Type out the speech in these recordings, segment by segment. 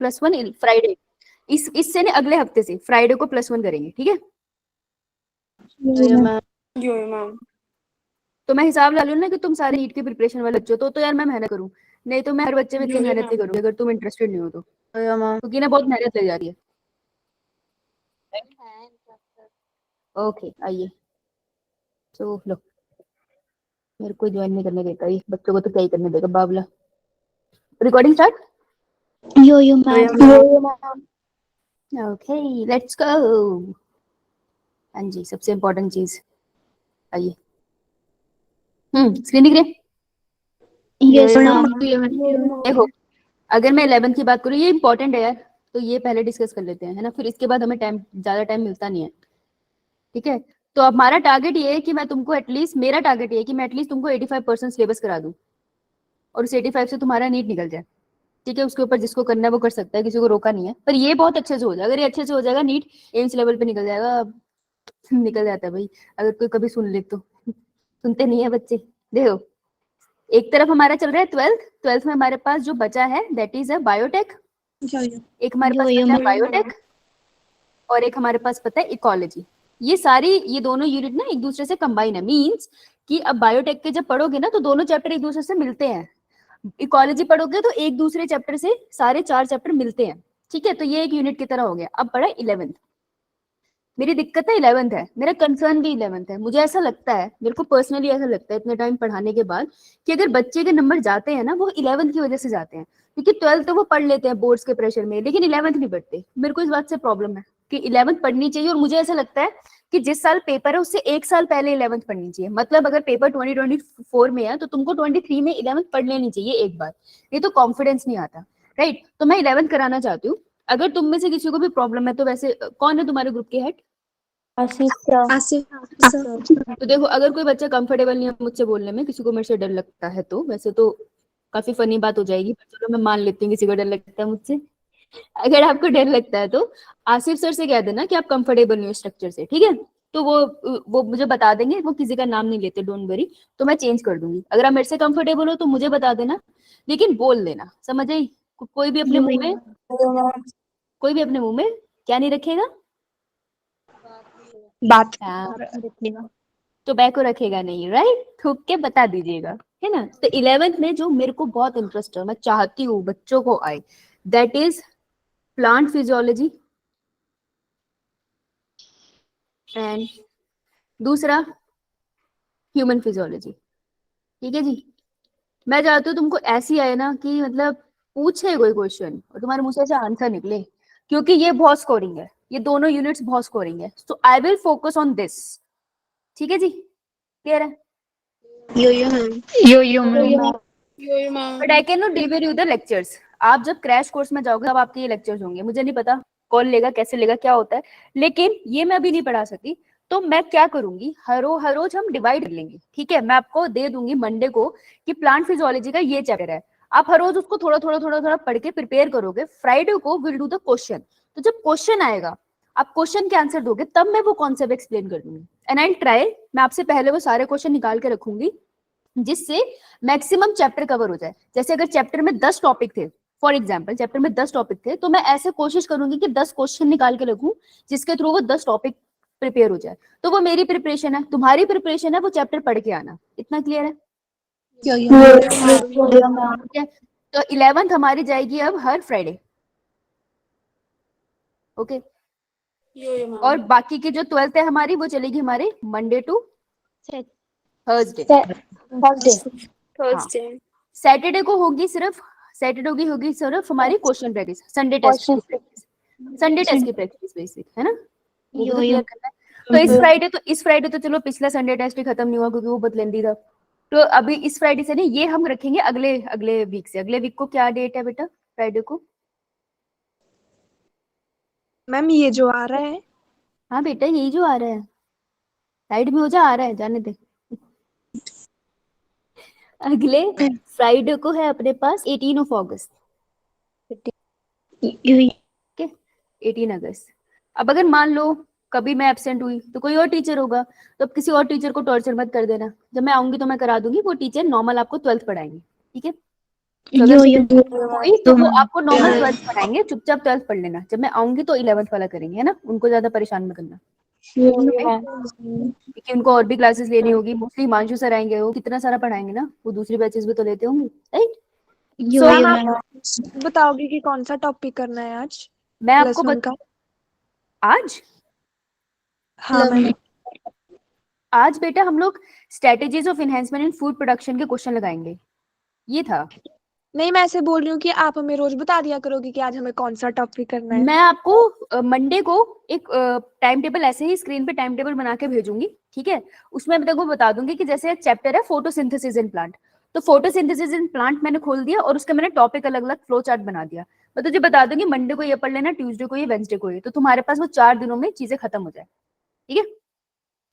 +1 Friday, इससे नहीं, अगले हफ्ते से फ्राइडे को +1 करेंगे, ठीक है? तो मैं हिसाब ला लूँ ना कि तुम सारे नीट की प्रिपरेशन वाले बच्चे हो, तो यार मैं मेहनत करूँ, नहीं तो मैं हर बच्चे में इतनी मेहनत नहीं करूँगी अगर तुम इंटरेस्टेड नहीं हो तो, क्योंकि ना बहुत मेहनत लग जा रही है। ओके, आइए। तो लो, मेरे को ज्वाइन नहीं करने देता ये, बच्चों को तो क्या ही करने देगा बावला। Recording start. Yo ma'am. Okay, let's go. हाँ जी, सबसे इम्पोर्टेंट चीज, आइए। स्क्रीन दिख रही है? Yes ma'am. देखो, अगर मैं 11th की बात करूँ, ये इंपॉर्टेंट है यार, तो ये पहले डिस्कस कर लेते हैं, है ना? फिर इसके बाद हमें ज्यादा टाइम मिलता नहीं है, ठीक है? तो हमारा टारगेट ये है कि मैं तुमको एटलीस्ट, मेरा टारगेट ये है कि मैं एटलीस्ट तुमको 85% सिलेबस करा दूं, और उस 85 से तुम्हारा नीट निकल जाए, ठीक है? उसके ऊपर जिसको करना है वो कर सकता है, किसी को रोका नहीं है, पर ये बहुत अच्छे से हो जाएगा। अगर ये अच्छे से हो जाएगा, नीट एम्स लेवल पे निकल जाएगा। निकल जाता है भाई, अगर कोई कभी सुन ले तो। सुनते नहीं है बच्चे। देखो, एक तरफ हमारा चल रहा है 12th में हमारे पास जो बचा है दैट इज अ बायोटेक, एक हमारे पास बचा है बायोटेक, और एक हमारे पास पता है इकोलॉजी। ये दोनों यूनिट ना एक दूसरे से कंबाइन है, मींस कि अब बायोटेक के जब पढ़ोगे ना तो दोनों चैप्टर एक दूसरे से मिलते हैं, इकोलॉजी पढ़ोगे तो एक दूसरे चैप्टर से सारे 4 चैप्टर मिलते हैं, ठीक है? तो ये एक यूनिट की तरह हो गया। अब पढ़ा 11th, मेरी दिक्कत है 11th है, मेरा कंसर्न भी 11th है। मुझे ऐसा लगता है, मेरे को पर्सनली ऐसा लगता है इतने टाइम पढ़ाने के बाद, कि अगर बच्चे के नंबर जाते हैं ना वो 11th की वजह से जाते हैं, क्योंकि 12th तो वो पढ़ लेते हैं बोर्ड्स के प्रेशर में, लेकिन 11th नहीं पढ़ते। मेरे को इस बात से प्रॉब्लम है कि 11th पढ़नी चाहिए, और मुझे ऐसा लगता है कि जिस साल पेपर है उससे एक साल पहले 11th पढ़नी चाहिए। मतलब अगर पेपर 2024 में है तो तुमको 23 में 11th पढ़ लेनी चाहिए एक बार, नहीं तो कॉन्फिडेंस नहीं आता, राइट? तो मैं 11th कराना चाहती हूँ। अगर तुम में से किसी को भी प्रॉब्लम है तो वैसे कौन है तुम्हारे ग्रुप के हेड? तो देखो, अगर कोई बच्चा कंफर्टेबल नहीं है मुझसे बोलने में, किसी को मेरे से डर लगता है, तो वैसे तो काफी फनी बात हो जाएगी, पर चलो मैं मान लेती हूँ किसी को डर लगता है मुझसे। अगर आपको डर लगता है तो आसिफ सर से कह देना कि आप कंफर्टेबल नहीं हो स्ट्रक्चर से, ठीक है? तो वो मुझे बता देंगे, वो किसी का नाम नहीं लेते, डोंट वरी, तो मैं चेंज कर दूंगी। अगर आप मेरे से कंफर्टेबल हो तो मुझे बता देना, लेकिन बोल देना, समझ आई? कोई भी अपने मुंह में क्या नहीं रखेगा, बात टोबैको रखेगा नहीं, राइट? थूक के बता दीजिएगा, है ना? तो 11th में जो मेरे को बहुत इंटरेस्ट है, मैं चाहती हूँ बच्चों को आए, that is plant physiology, and दूसरा ह्यूमन फिजियोलॉजी, ठीक है जी? मैं चाहती हूँ तुमको ऐसी आए ना कि मतलब पूछे कोई क्वेश्चन और तुम्हारे मुंह से ऐसा आंसर निकले, क्योंकि ये बहुत स्कोरिंग है, ये दोनों यूनिट्स बहुत स्कोरिंग है, so I will focus on this, ठीक है जी? क्लियर है? Yo ma'am. But I can not deliver you the lectures. आप जब क्रैश कोर्स में जाओगे तब आपके ये लेक्चर्स होंगे, मुझे नहीं पता कौन लेगा, कैसे लेगा, क्या होता है, लेकिन ये मैं अभी नहीं पढ़ा सकती। तो मैं क्या करूंगी, हर रोज हम डिवाइड कर लेंगे, ठीक है? मैं आपको दे दूंगी मंडे को कि प्लांट फिजियोलॉजी का ये चैप्टर है, आप हर रोज उसको थोड़ा थोड़ा थोड़ा थोड़ा पढ़ के प्रिपेयर करोगे। फ्राइडे को विल डू द क्वेश्चन, तो जब क्वेश्चन आएगा आप क्वेश्चन के आंसर दोगे, तब मैं वो कॉन्सेप्ट एक्सप्लेन कर दूंगी, एंड आई ट्राई, मैं आपसे पहले वो सारे क्वेश्चन निकाल के रखूंगी जिससे मैक्सिमम चैप्टर कवर हो जाए। जैसे अगर चैप्टर में 10 टॉपिक थे, फॉर एग्जाम्पल चैप्टर में 10 टॉपिक थे, तो मैं ऐसे कोशिश करूंगी कि 10 क्वेश्चन निकाल के रखूं जिसके थ्रू वो 10 टॉपिक प्रिपेयर हो जाए। तो वो मेरी प्रिपरेशन है, तुम्हारी प्रिपरेशन है वो चैप्टर पढ़ के आना। इतना क्लियर है? ठीक है, तो 11th हमारी जाएगी अब हर फ्राइडे, ओके? और बाकी की जो 12th है हमारी, वो चलेगी हमारे मंडे टू थर्सडे। सैटरडे को होगी सिर्फ, सैटरडे की होगी सिर्फ हमारी क्वेश्चन प्रैक्टिस, संडे टेस्ट की प्रैक्टिस बेसिक, है ना? वो भी तो क्लियर करना है। तो इस फ्राइडे तो चलो, पिछला संडे टेस्ट ही खत्म नहीं हुआ क्योंकि वो बहुत लेंदी था। तो अभी इस फ्राइडे से नहीं, ये हम रखेंगे अगले अगले वीक से। अगले वीक को क्या डेट है बेटा फ्राइडे को? मैम ये जो आ रहा है। हाँ बेटा, यही जो आ रहा है, साइड में हो जा, आ रहा है, जाने दे। अगले फ्राइडे को है अपने पास 18 अगस्त, ठीक है? 18 अगस्त। अब अगर मान लो कभी मैं एब्सेंट हुई तो कोई और टीचर होगा, तो अब किसी और टीचर को टॉर्चर मत कर देना, जब मैं आऊंगी तो मैं करा दूंगी, वो टीचर नॉर्मल आपको 12th पढ़ाएंगे, ठीक है? तो अगर यो हुई तो वो आपको नॉर्मल 12th पढ़ाएंगे, चुपचाप 12th पढ़ लेना, जब मैं आऊंगी तो 11th वाला करेंगे, है ना, उनको ज्यादा परेशान मत करना क्योंकि उनको और भी क्लासेस लेनी होगी। मोस्टली हिमांशु सर आएंगे, वो कितना सारा पढ़ाएंगे ना, वो दूसरी बैचेस भी तो लेते होंगे, राइट। मैम आप बताओगे कि कौन सा टॉपिक करना है आज मैं आपको +1 का? आज हाँ मैम। आज बेटा हम लोग strategies of enhancement in food production के क्वेश्चन लगाएंगे, ये था। नहीं, मैं ऐसे बोल रही हूँ कि आप हमें रोज बता दिया करोगे कि आज हमें कौन सा टॉपिक करना है। मैं आपको मंडे को एक टाइम टेबल ऐसे ही स्क्रीन पे टाइम टेबल बना के भेजूंगी, ठीक है। उसमें मैं तेको बता दूंगी कि जैसे एक चैप्टर है फोटोसिंथेसिस इन प्लांट, तो फोटोसिंथेसिस इन प्लांट मैंने खोल दिया और उसका मैंने टॉपिक अलग अलग फ्लो चार्ट बना दिया। मैं तुझे बता दूंगी मंडे को ये पढ़ लेना, ट्यूसडे को ये, वेंसडे को ये, तो तुम्हारे पास वो 4 दिनों में चीजें खत्म हो जाए, ठीक है।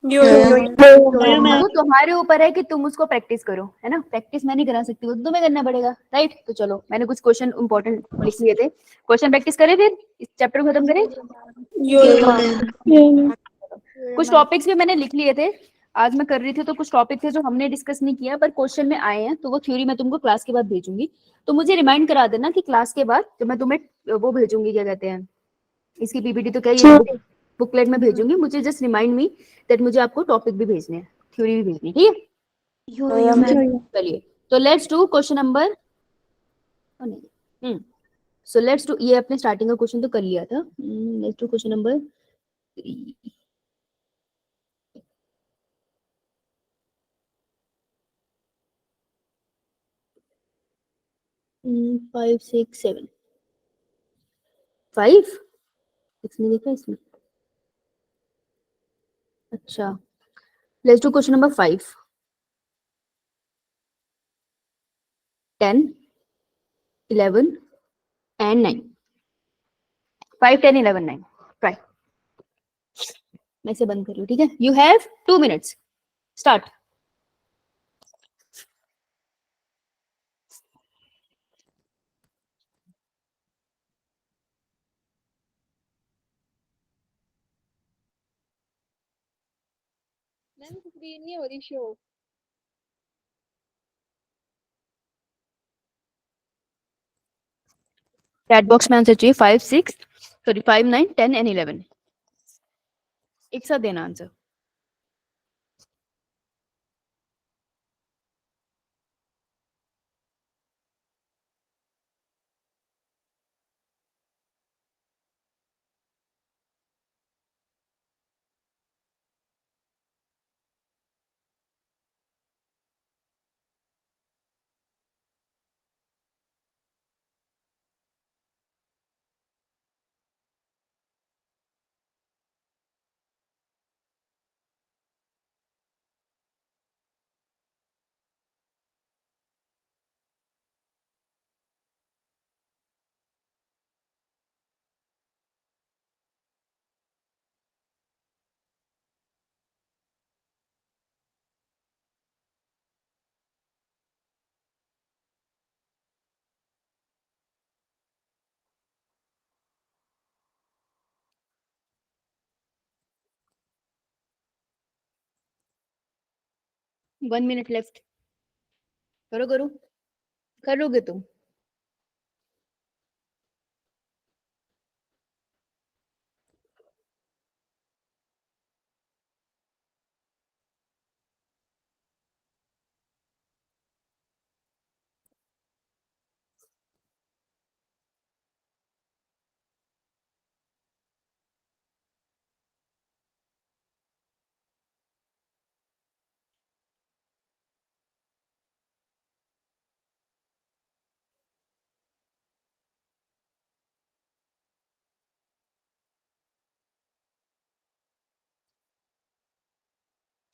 वो तुम्हारे ऊपर है कि तुम उसको प्रैक्टिस करो, है ना। प्रैक्टिस मैं नहीं करा सकती, वो तो तुम्हें करना पड़ेगा, राइट। तो चलो मैंने कुछ क्वेश्चन इंपॉर्टेंट लिख लिए थे, क्वेश्चन प्रैक्टिस करें, फिर इस चैप्टर को खत्म करें। कुछ टॉपिक्स भी मैंने लिख लिए थे, आज मैं कर रही थी तो कुछ टॉपिक थे जो हमने डिस्कस नहीं किया पर क्वेश्चन में आए हैं, तो वो थ्योरी मैं तुमको क्लास के बाद भेजूंगी। तो मुझे रिमाइंड करा देना कि क्लास के बाद जब मैं तुम्हें वो भेजूंगी, क्या कहते हैं, इसकी पीपीटी तो क्या ये बुकलेट में भेजूंगी, मुझे जस्ट रिमाइंड मी दैट मुझे आपको टॉपिक भी भेजने हैं, थ्योरी भी भेजनी है, ठीक है। चलिए तो let's do question number, so let's do, ये अपने स्टार्टिंग का क्वेश्चन तो कर लिया था, लेट्स डू क्वेश्चन नंबर 5 6 7 5 6 नहीं देखा इसमें, अच्छा let's do question number 5 10 11 and 9, 5 10 11 9, try. मैं इसे बंद कर लूं, ठीक है। You have 2 minutes, start. Ma'am screen नहीं हो रही शो। चैट बॉक्स में आंसर चाहिए, 5 6 सॉरी 5 9 10 and 11, एक साथ देना आंसर। वन मिनट लेफ्ट, करो करो, करोगे तुम।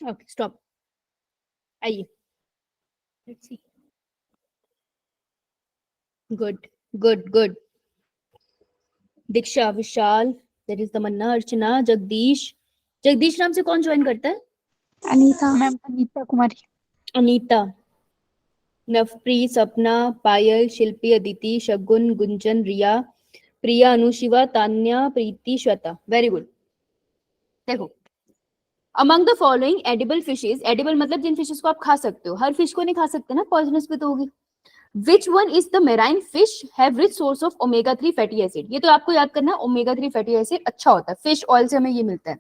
ओके स्टॉप, आइए, let's see, good good good. Diksha, Vishal, that is Tamanna, Archana, Jagdish, Jagdish नाम से कौन ज्वाइन करता है? Anita ma'am, Anita Kumari. Anita, Navpreet, Sapna, Payal, Shilpi, Aditi, Shagun, Gunjan, Riya, Priya, Anushiva, Tanya, Preeti, Shweta, very good. देखो, among the following edible fishes, edible मतलब जिन फिशेज को आप खा सकते हो, हर फिश को नहीं खा सकते ना, पॉइजनस भी तो होगी। Which one is the marine fish have rich source of omega 3 fatty acid. ये तो आपको याद करना है, ओमेगा 3 फैटी एसिड अच्छा होता है, फिश ऑयल से हमें ये मिलता है।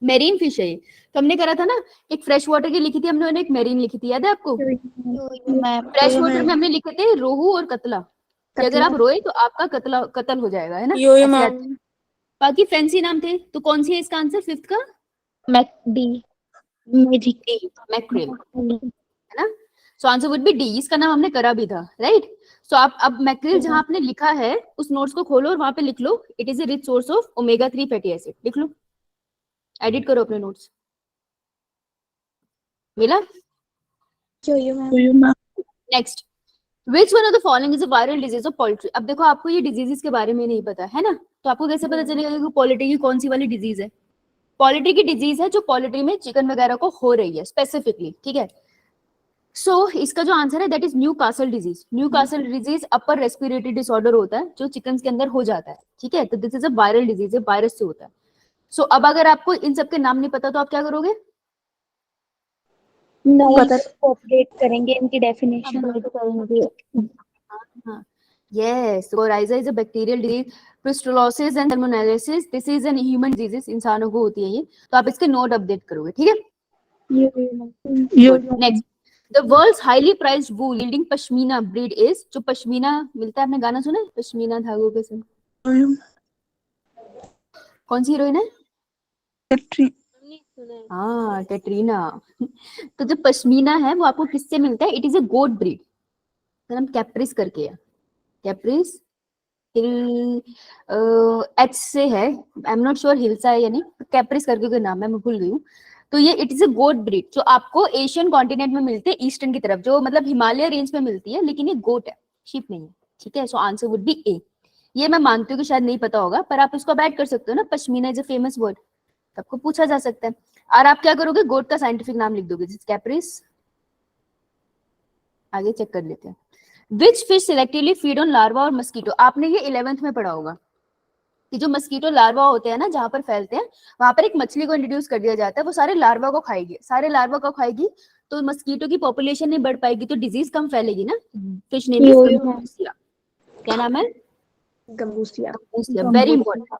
मेरीन फिश है ये, तो हमने करा था ना, एक फ्रेश वाटर की लिखी थी हमने और एक मेरीन लिखी थी, याद है आपको? फ्रेश वाटर में हमने लिखे थे रोहू और कतला, कि अगर आप रोए तो आपका कतला कत्ल हो जाएगा, है ना, ऐसे रहता है। बाकी फैंसी नाम थे, तो कौन सी है इसका आंसर फिफ्थ का? मैक्रिल, है ना। So answer would be D, इसका नाम हमने करा भी था, राइट। सो आप अब मैक्रिल जहां आपने लिखा है उस नोट्स को खोलो और वहां पे लिख लो it is a rich source of omega 3 fatty acid, लिख लो, एडिट करो अपने नोट्स। मिला? Next, which one of the following is a viral disease of poultry. अब देखो आपको ये डिजीजेस के बारे में नहीं पता है ना, तो आपको कैसे पता चलेगा कि पोल्ट्री की कौन सी वाली डिजीज है? पोल्ट्री की डिजीज है जो पोल्ट्री में चिकन वगैरह को हो रही है स्पेसिफिकली, ठीक है। सो इसका जो आंसर है that is new castle disease. New castle disease upper respiratory disorder होता है जो चिकन के अंदर हो जाता है, ठीक है। तो this is a viral disease, है वायरस से होता है। सो अब अगर आपको इन सब के नाम नहीं पता तो आप क्या करोगे? ऑपरेट करेंगे, इनकी डेफिनेशन करेंगे। हाँ, yes, coryza is a bacterial disease, Brucellosis and Salmonellosis, this is an human disease, इंसानों को होती है ये, तो आप इसके नोट अपडेट करोगे, ठीक है। Next, the world's highly priced wool yielding pashmina breed is. जो पश्मीना मिलता है, आपने गाना सुना है पश्मीना धागों के संग? कौन सी हीरोइन है? हाँ, कैटरीना। तो जो पश्मीना है वो आपको किससे मिलता है? It is a goat breed, नाम कैप्रिस करके है, कैप्रिस हिल, एच से है, आई एम नॉट श्योर हिल्सा है या नहीं, कैप्रिस करके कोई नाम है, मैं भूल गई हूँ। तो ये it is a goat breed जो आपको एशियन कॉन्टिनेंट में मिलते हैं, ईस्टर्न की तरफ, जो मतलब हिमालय रेंज में मिलती है, लेकिन ये गोट है, शीप नहीं है, ठीक है। सो आंसर वुड बी ए। ये मैं मानती हूँ कि शायद नहीं पता होगा, पर आप इसको ऐड कर सकते हो ना, pashmina is a famous word, आपको पूछा जा सकता है। और आप क्या करोगे, गोट का साइंटिफिक नाम लिख दोगे, कैप्रिस। आगे चेक कर लेते हैं। Which fish selectively feed on larva और मस्कीटो। आपने ये 11th में पढ़ा होगा कि जो मस्कीटो लार्वा होते हैं ना, जहां पर फैलते हैं, वहां पर एक मछली को इंट्रोड्यूस कर दिया जाता है, वो सारे लार्वा को खाएगी, सारे लार्वा को खाएगी, तो मस्कीटो की पॉपुलेशन नहीं बढ़ पाएगी, तो डिजीज कम फैलेगी ना। Fish name is gambusia. क्या नाम है? गंबूसिया। वेरी इंपॉर्टेंट,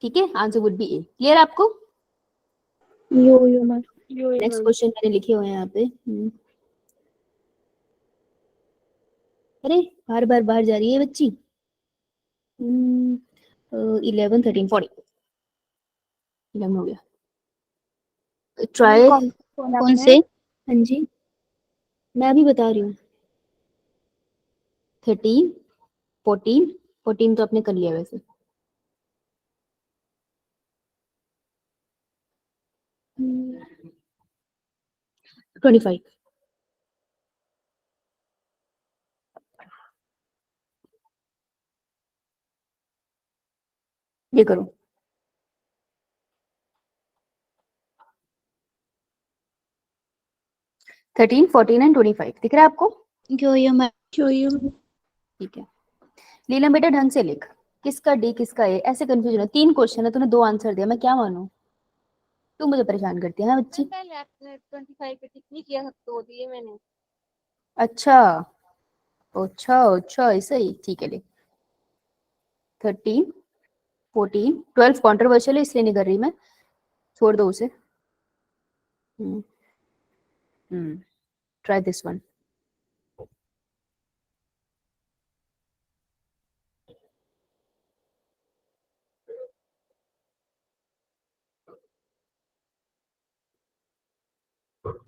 ठीक है। Answer would B A. Clear आपको? नेक्स्ट क्वेश्चन मैंने लिखे हुए हैं यहाँ पे। अरे बार बार बाहर जा रही है बच्ची। 11 13 40 11 हो गया। ट्राई कौन से? हाँ जी, मैं अभी बता रही हूँ। 13 14 14 तो आपने कर लिया वैसे। 25 ये करो। 13 14 एंड 25 दिख रहा है आपको? ठीक है, लीला बेटा ढंग से लिख, किसका डी किसका ए, ऐसे कंफ्यूजन है। 3 क्वेश्चन है, तूने 2 आंसर दिया, मैं क्या मानूं? तू मुझे परेशान करती है ना बच्ची। 25 पे टिक नहीं किया, तो दिए मैंने। अच्छा अच्छा अच्छा, ऐसा ही, ठीक है। ले 13 14 12 कंट्रोवर्शियल है इसलिए नहीं कर रही मैं, छोड़ दो उसे। Try this one.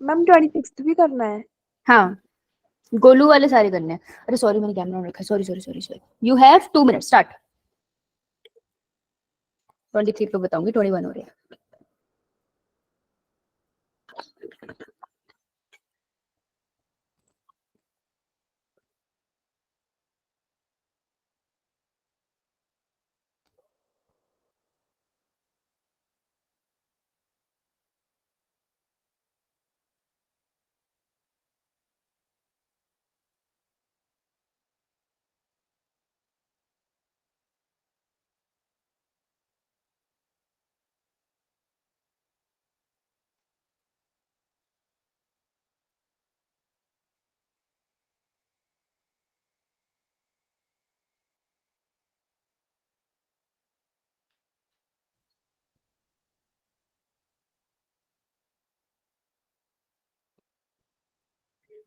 मैम 26 भी करना है? हाँ, गोलू वाले सारे करने हैं। अरे सॉरी, मैंने कैमरा ऑन रखा है, sorry sorry sorry sorry. You have 2 minute, start. 23 पे बताऊंगी, 21 हो रहे हैं।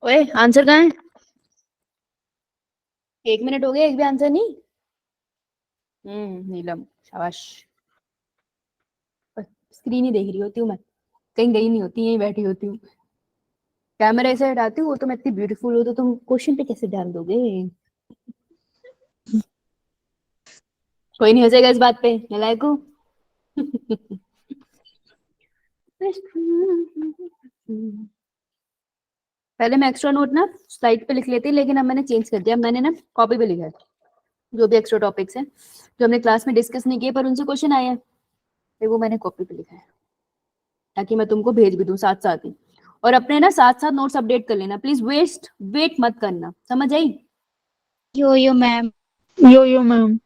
ओए आंसर कहाँ है? 1 मिनट हो गया, एक भी आंसर नहीं। नीलम शाबाश। स्क्रीन ही देख रही होती हूँ मैं, कहीं गई नहीं होती, यहीं बैठी होती हूँ। कैमरा ऐसे हटाती हूँ, तो मैं इतनी ब्यूटीफुल हो तो तुम क्वेश्चन पे कैसे ध्यान दोगे? कोई नहीं हंसेगा इस बात पे, नालायक हूँ। पहले मैं एक्स्ट्रा नोट ना स्लाइड पे लिख लेती, लेकिन अब मैंने चेंज कर दिया, मैंने ना कॉपी पे लिखा है जो भी एक्स्ट्रा टॉपिक्स हैं जो हमने क्लास में डिस्कस नहीं किए पर उनसे क्वेश्चन आए हैं, तो वो मैंने कॉपी पे लिखा है ताकि मैं तुमको भेज भी दूं साथ साथ ही। और अपने ना साथ साथ नोट्स अपडेट कर लेना प्लीज, वेट मत करना, समझ आई? यो मैम। यो मैम।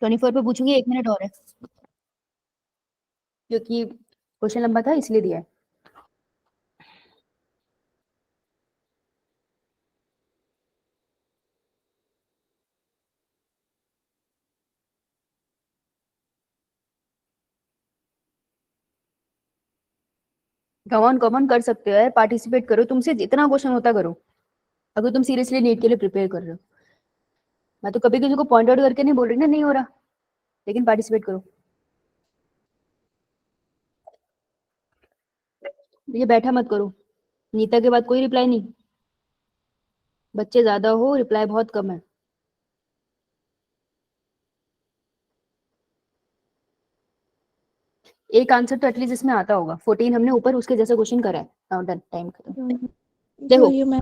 ट्वेंटी फोर पे पूछूंगी, 1 मिनट और है क्योंकि क्वेश्चन लंबा था इसलिए दिया है। कमॉन कर सकते हो यार, पार्टिसिपेट करो, तुमसे जितना क्वेश्चन होता करो, अगर तुम सीरियसली नीट के लिए प्रिपेयर कर रहे हो। मैं तो कभी किसी को पॉइंट आउट करके नहीं बोल रही ना नहीं हो रहा, लेकिन पार्टिसिपेट करो। ये बैठा मत करो, नीता के बाद कोई रिप्लाई नहीं, बच्चे ज्यादा हो रिप्लाई बहुत कम है। एक आंसर तो एटलीस्ट इसमें आता होगा, 14 हमने ऊपर उसके जैसा क्वेश्चन करा है। नाउ डन, टाइम खत्म। देखो yo ma'am.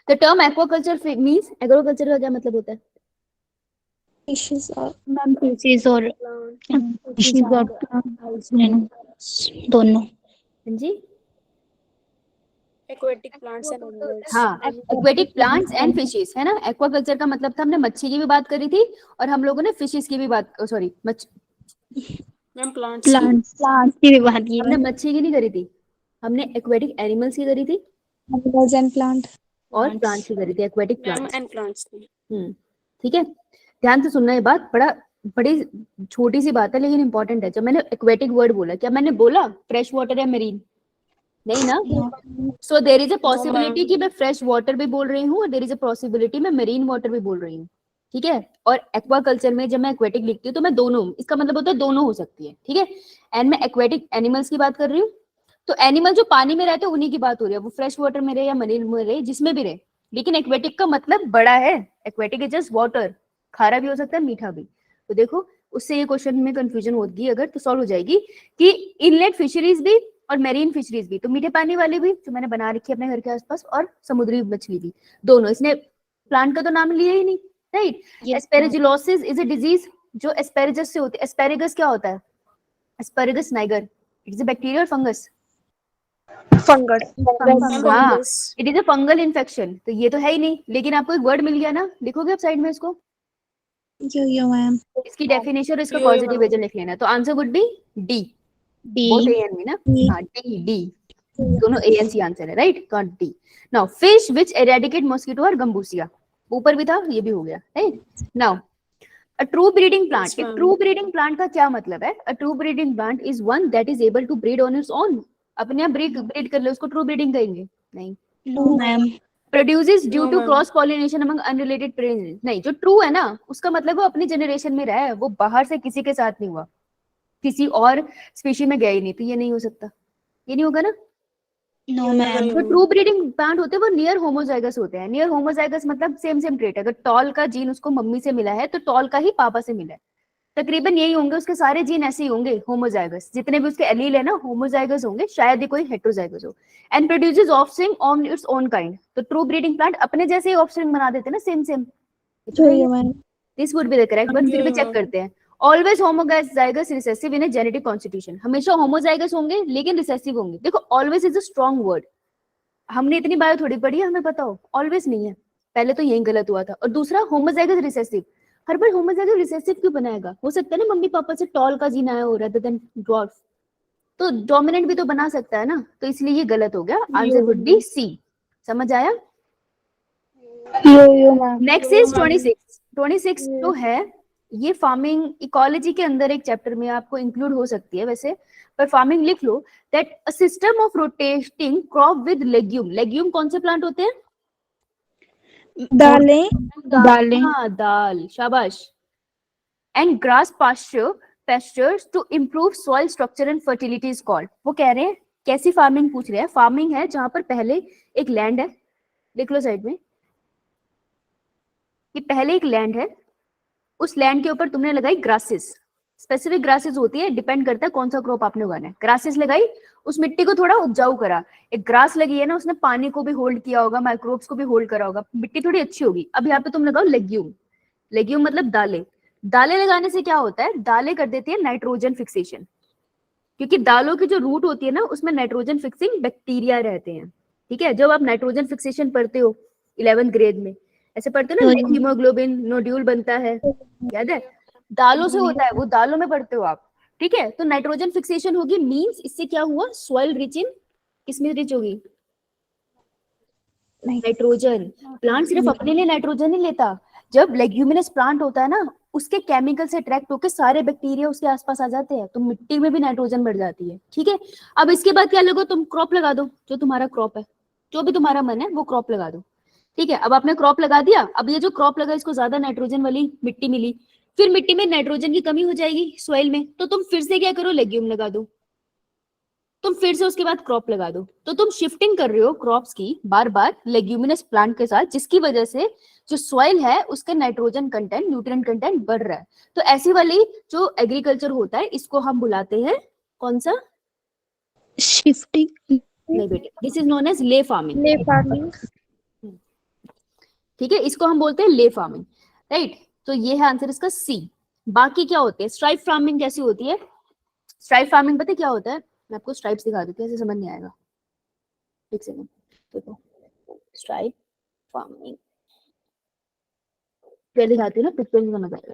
The term aquaculture means, agriculture का क्या मतलब होता है? फिशेस और मैम फिशेज और फिशेज और दोनों। हाँ जी, एक्वेटिक प्लांट्स एंड एनिमल्स। हाँ एक्वेटिक प्लांट्स एंड फिशेस है ना। एक्वाकल्चर का मतलब था, हमने मच्छी की भी बात करी थी और हम लोगों ने फिशेस की भी बात, सॉरी मैम प्लांट्स प्लांट्स की भी बात की हमने मच्छी की नहीं करी थी, हमने एक्वेटिक एनिमल्स की करी थी एनिमल्स एंड प्लांट। और प्लांट्स की करी थी, aquatic ma'am plants. And plants. ठीक है, ध्यान से सुनना, ये बात बड़ी छोटी सी बात है लेकिन इंपॉर्टेंट है। जब मैंने एक्वेटिक वर्ड बोला, क्या मैंने बोला फ्रेश वाटर या मरीन? नहीं ना। सो देर इज अ पॉसिबिलिटी कि मैं फ्रेश वाटर भी बोल रही हूँ और देर इज अ पॉसिबिलिटी मैं मरीन वाटर भी बोल रही हूँ। ठीक है, और एक्वाकल्चर में जब मैं एक्वेटिक लिखती हूँ तो मैं दोनों, इसका मतलब होता है दोनों हो सकती है। ठीक है, एंड मैं एक्वेटिक एनिमल्स की बात कर रही हूँ, तो एनिमल जो पानी में रहते हैं उन्हीं की बात हो रही है, वो फ्रेश वाटर में रहे या मरीन में रहे, जिसमें भी रहे। लेकिन एक्वेटिक का मतलब बड़ा है, एक्वेटिक इज जस्ट वाटर, खारा भी हो सकता है मीठा भी। तो देखो उससे ये क्वेश्चन में कंफ्यूजन होगी अगर, तो सॉल्व हो जाएगी कि इनलेट फिशरीज भी और मेरीन फिशरीज भी, तो मीठे पानी वाली भी जो मैंने बना रखी है अपने घर के आसपास, और समुद्री मछली भी, दोनों। इसने प्लांट का तो नाम लिया ही नहीं, राइट? एस्पेरेजिलोसिस इज अ डिजीज जो एस्पेरेगस से होती है। एस्पेरेगस क्या होता है? Asparagus Niger, it is a bacteria और फंगस। फंगस। हाँ, it is a fungal infection. तो ये तो है ही नहीं, लेकिन आपको एक वर्ड मिल गया ना, लिखोगे आप साइड में इसको, यो मैम। इसकी डेफिनेशन और इसका पॉजिटिव वेजन लिख लेना। तो answer would be D, both A and B ना। हाँ डी, दोनों ए एन सी आंसर है, right? Not D. Now fish which eradicate mosquito और गंबूसिया, ऊपर भी था ये भी हो गया, right? Now a true breeding plant, एक ट्रू ब्रीडिंग प्लांट का क्या मतलब है? A true breeding plant is one that is able to breed on its own, अपने आप ब्रीड कर ले, उसको ट्रू ब्रीडिंग कहेंगे? नहीं। No ma'am. Produces due to cross pollination among unrelated parents, नहीं। जो ट्रू है ना उसका मतलब वो अपनी जनरेशन में रहा है, वो बाहर से किसी के साथ नहीं हुआ, किसी और स्पीशी में गया ही नहीं, तो ये नहीं हो सकता, ये नहीं होगा ना। No ma'am. जो ट्रू ब्रीडिंग प्लांट होते हैं वो नियर होमोजाइगस होते हैं। नियर होमोजाइगस मतलब सेम ट्रेट है, अगर टॉल का जीन उसको मम्मी से मिला है तो टॉल का ही पापा से मिला है, तकरीबन यही होंगे उसके सारे जीन, ऐसे ही होंगे होमोजाइगस, जितने भी उसके एलील है ना होमोजाइगस होंगे, शायद ही कोई हेटेरोजाइगस हो। And produces offspring on its own kind, तो ट्रू ब्रीडिंग प्लांट अपने जैसे ही ऑफस्प्रिंग बना देते हैं ना, same. Yo ma'am. This would be the correct, but फिर भी चेक करते हैं। Always homozygous recessive in genetic constitution, हमेशा होमोजाइगस होंगे लेकिन रिसेसिव होंगे। देखो always is a strong word, हमने इतनी बायो थोड़ी पढ़ी है हमें पता हो, ऑलवेज नहीं है, पहले तो यही गलत हुआ था। और दूसरा होमोजाइगस रिसेसिव, हर बार होमोजाइगस रिसेसिव क्यों बनाएगा? हो सकता है ना मम्मी पापा से टॉल का जीन आया हो rather than dwarf, तो डोमिनेंट भी तो बना सकता है ना, तो इसलिए ये गलत हो गया, आंसर वुड बी सी। समझ आया? यो मैम। Next is 26। 26 जो है ये फार्मिंग इकोलॉजी के अंदर एक चैप्टर में आपको इंक्लूड हो सकती है वैसे, पर फार्मिंग लिख लो that a system of rotating crop with legume. Legume कौन से प्लांट होते हैं? दालें। दालें। हाँ दाल, शाबाश। And grass pastures to improve soil structure and fertility is called। वो कह रहे हैं कैसी फार्मिंग पूछ रहे हैं? फार्मिंग है जहां पर पहले एक लैंड है, लिख लो साइड में कि पहले एक लैंड है, उस लैंड के ऊपर तुमने लगाई ग्रासेस, स्पेसिफिक ग्रासेस होती है, डिपेंड करता है कौन सा क्रॉप आपने उगाना है। ग्रासेस लगाई, उस मिट्टी को थोड़ा उपजाऊ करा, एक ग्रास लगी है ना, उसने पानी को भी होल्ड किया होगा, माइक्रोब्स को भी होल्ड करा होगा, मिट्टी थोड़ी अच्छी होगी। अब यहाँ पे तुम लगाओ लेग्यूम। लेग्यूम मतलब दालें। दालें लगाने से क्या होता है? दालें कर देती है नाइट्रोजन फिक्सेशन, क्योंकि दालों की जो रूट होती है ना उसमें नाइट्रोजन फिक्सिंग बैक्टीरिया रहते हैं। ठीक है, जब आप नाइट्रोजन फिक्सेशन पढ़ते हो 11th ग्रेड में, ऐसे पढ़ते हो ना, हीमोग्लोबिन नोड्यूल बनता है, याद है? दालों से होता है वो, दालों में पढ़ते हो आप। ठीक है, तो नाइट्रोजन फिक्सेशन होगी, मींस इससे क्या हुआ? सॉइल रिच इन, किसमें रिच होगी? नाइट्रोजन। प्लांट सिर्फ अपने लिए नाइट्रोजन नहीं लेता, जब लेग्यूमिनस प्लांट होता है ना, उसके केमिकल से अट्रैक्ट होकर सारे बैक्टीरिया उसके आसपास आ जाते हैं, तो मिट्टी में भी नाइट्रोजन बढ़ जाती है। ठीक है, अब इसके बाद क्या लगो? तुम क्रॉप लगा दो, जो तुम्हारा क्रॉप है, जो भी तुम्हारा मन है वो क्रॉप लगा दो। ठीक है, अब आपने क्रॉप लगा दिया, अब ये जो क्रॉप लगा इसको ज्यादा नाइट्रोजन वाली मिट्टी मिली, फिर मिट्टी में नाइट्रोजन की कमी हो जाएगी सॉइल में, तो तुम फिर से क्या करो? लेग्यूम लगा दो, तुम फिर से उसके बाद क्रॉप लगा दो, तो तुम शिफ्टिंग कर रहे हो क्रॉप्स की बार बार लेग्यूमिनस प्लांट के साथ, जिसकी वजह से जो सॉइल है उसके नाइट्रोजन कंटेंट, न्यूट्रिएंट कंटेंट बढ़ रहा है। तो ऐसी वाली जो एग्रीकल्चर होता है इसको हम बुलाते हैं कौन सा? शिफ्टिंग। नहीं बेटे, this is known as ley farming. Ley farming. ठीक है, इसको हम बोलते हैं ले फार्मिंग, राइट? तो ये है आंसर इसका सी। बाकी क्या होते हैं? स्ट्राइप फार्मिंग कैसी होती है? स्ट्राइप फार्मिंग पता है क्या होता है? मैं आपको स्ट्राइप्स दिखा दूं, कैसे समझ नहीं आएगा, एक सेकंड। देखो स्ट्राइप फार्मिंग क्या दिखाती हूँ ना, पिक्चर में समझ आएगा।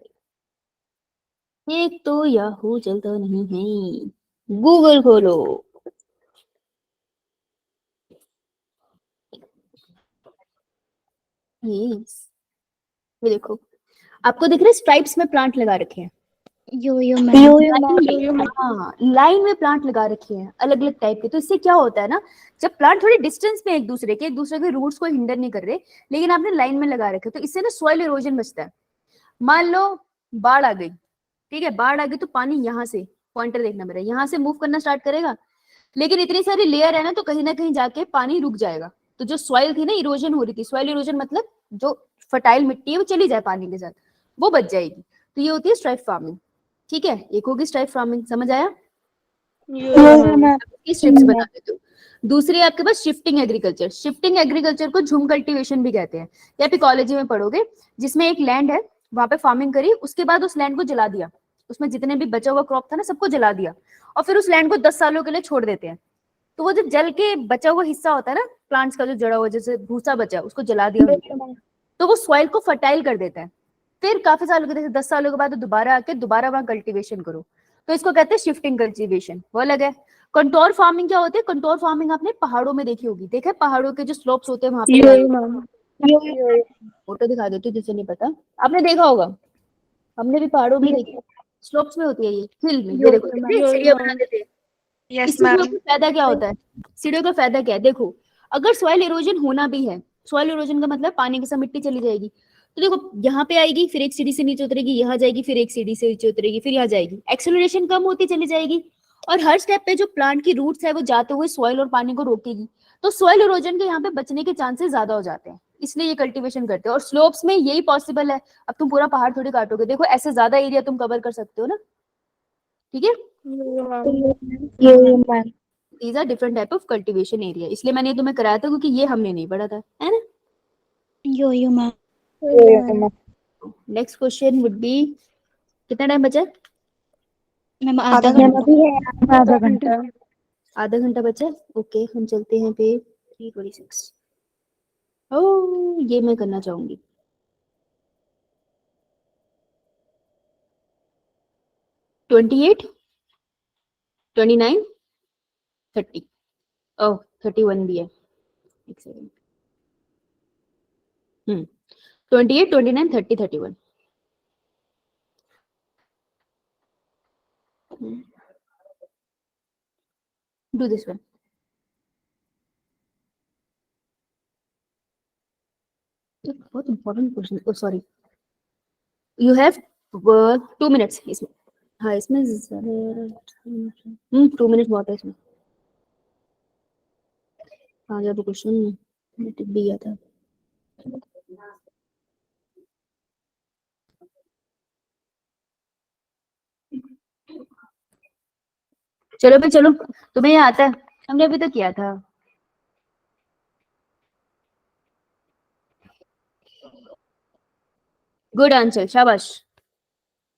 एक तो याहू चलता नहीं है, गूगल खोलो। ये देखो, आपको दिख रहे स्ट्राइप्स में प्लांट लगा रखे हैं। यो मैम। हाँ, लाइन में प्लांट लगा रखे हैं अलग अलग टाइप के। तो इससे क्या होता है ना, जब प्लांट थोड़ी डिस्टेंस में एक दूसरे के रूट्स को हिंडर नहीं कर रहे, लेकिन आपने लाइन में लगा रखे, तो इससे ना सॉइल इरोजन बचता है। मान लो बाढ़ आ गई, ठीक है, बाढ़ आ गई तो पानी यहाँ से, पॉइंटर देखना मेरा, यहाँ से मूव करना स्टार्ट करेगा, लेकिन इतनी सारी लेयर है ना, तो ना कहीं जाके पानी रुक जाएगा। तो जो सॉइल थी ना, इरोजन हो रही थी, सॉइल इरोजन मतलब जो फर्टाइल मिट्टी है वो चली जाए पानी के साथ, वो बच जाएगी। तो ये होती है स्ट्राइप फार्मिंग। ठीक है, एक होगी स्ट्राइप फार्मिंग, समझ आया? स्ट्रिप्स बना देते हो। दूसरी आपके पास शिफ्टिंग एग्रीकल्चर। शिफ्टिंग एग्रीकल्चर को झूम कल्टीवेशन भी कहते हैं, या आप इकोलॉजी में पढ़ोगे, जिसमें एक लैंड है, वहां पे फार्मिंग करी, उसके बाद उस लैंड को जला दिया, उसमें जितने भी बचा हुआ क्रॉप था ना सबको जला दिया, और फिर उस लैंड को 10 सालों के लिए छोड़ देते हैं। तो वो जो जल के बचा हुआ हिस्सा होता है ना प्लांट्स का, जो जड़ा हुआ जैसे भूसा बचा, उसको जला दिया, तो वो सॉइल को फर्टाइल कर देता है। फिर काफी सालों के, जैसे 10 सालों के बाद दोबारा आके दोबारा वहां कल्टीवेशन करो, तो इसको कहते हैं शिफ्टिंग कल्टीवेशन, वो अलग है। कंटोर फार्मिंग क्या होती है? कंटोर फार्मिंग आपने पहाड़ों में देखी होगी, देखा है पहाड़ों के जो स्लोप्स होते हैं वहां पे, फोटो दिखा देती हूँ जिसे नहीं पता, आपने देखा होगा, हमने भी पहाड़ों में देखी, स्लोप्स में होती है ये, हिल में, ये देखो सीढ़ियां बना देते हैं। यस इस चीज मैम। का फायदा क्या होता है? सीढ़ियों का फायदा क्या है? देखो, अगर सॉइल इरोजन होना भी है, सॉइल इरोजन का मतलब पानी के साथ मिट्टी चली जाएगी, तो देखो यहाँ पे आएगी, फिर एक सीढ़ी से नीचे उतरेगी, यहाँ जाएगी, फिर एक सीढ़ी से नीचे उतरेगी, फिर यहाँ जाएगी, एक्सेलरेशन कम होती चली जाएगी, और हर स्टेप पे जो प्लांट की रूट्स है वो जाते हुए सॉइल और पानी को रोकेगी, तो सॉइल इरोजन के यहाँ पे बचने के चांसेस ज्यादा हो जाते हैं, इसलिए ये कल्टीवेशन करते हैं। और स्लोप्स में यही पॉसिबल है, अब तुम पूरा पहाड़ थोड़ी काटोगे, देखो ऐसे ज्यादा एरिया तुम कवर कर सकते हो ना। ठीक है, these are different type of cultivation area, इसलिए मैंने तुम्हें कराया था क्योंकि ये हमने नहीं पढ़ा था, है ना? Yo ma'am. Next question would be, कितना टाइम बचा है? मैम आधा घंटा। आधा घंटा बचा है, ओके, हम चलते हैं पे 3:26। ओ ये मैं करना चाहूंगी, 28, 29, 30 ओह 31 भी है, एक सेकंड। 28 29 30 31 do this one. बहुत important question. Oh sorry, you have 2 minutes इसमें। हाँ इसमें 2 minutes बहुत है इसमें। आ गया तो क्वेश्चन टिक भी गया था। चलो भाई चलो, तुम्हें ये आता है, हमने अभी तो किया था। गुड आंसर, शाबाश।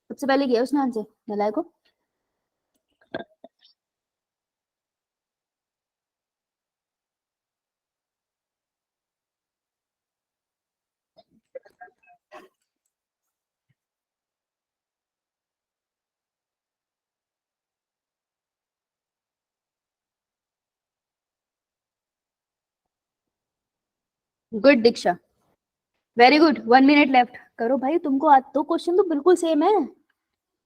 सबसे पहले किया उसने आंसर, नलायक को। गुड दीक्षा, वेरी गुड। 1 मिनट लेफ्ट, करो भाई, तुमको तो क्वेश्चन तो बिल्कुल सेम है,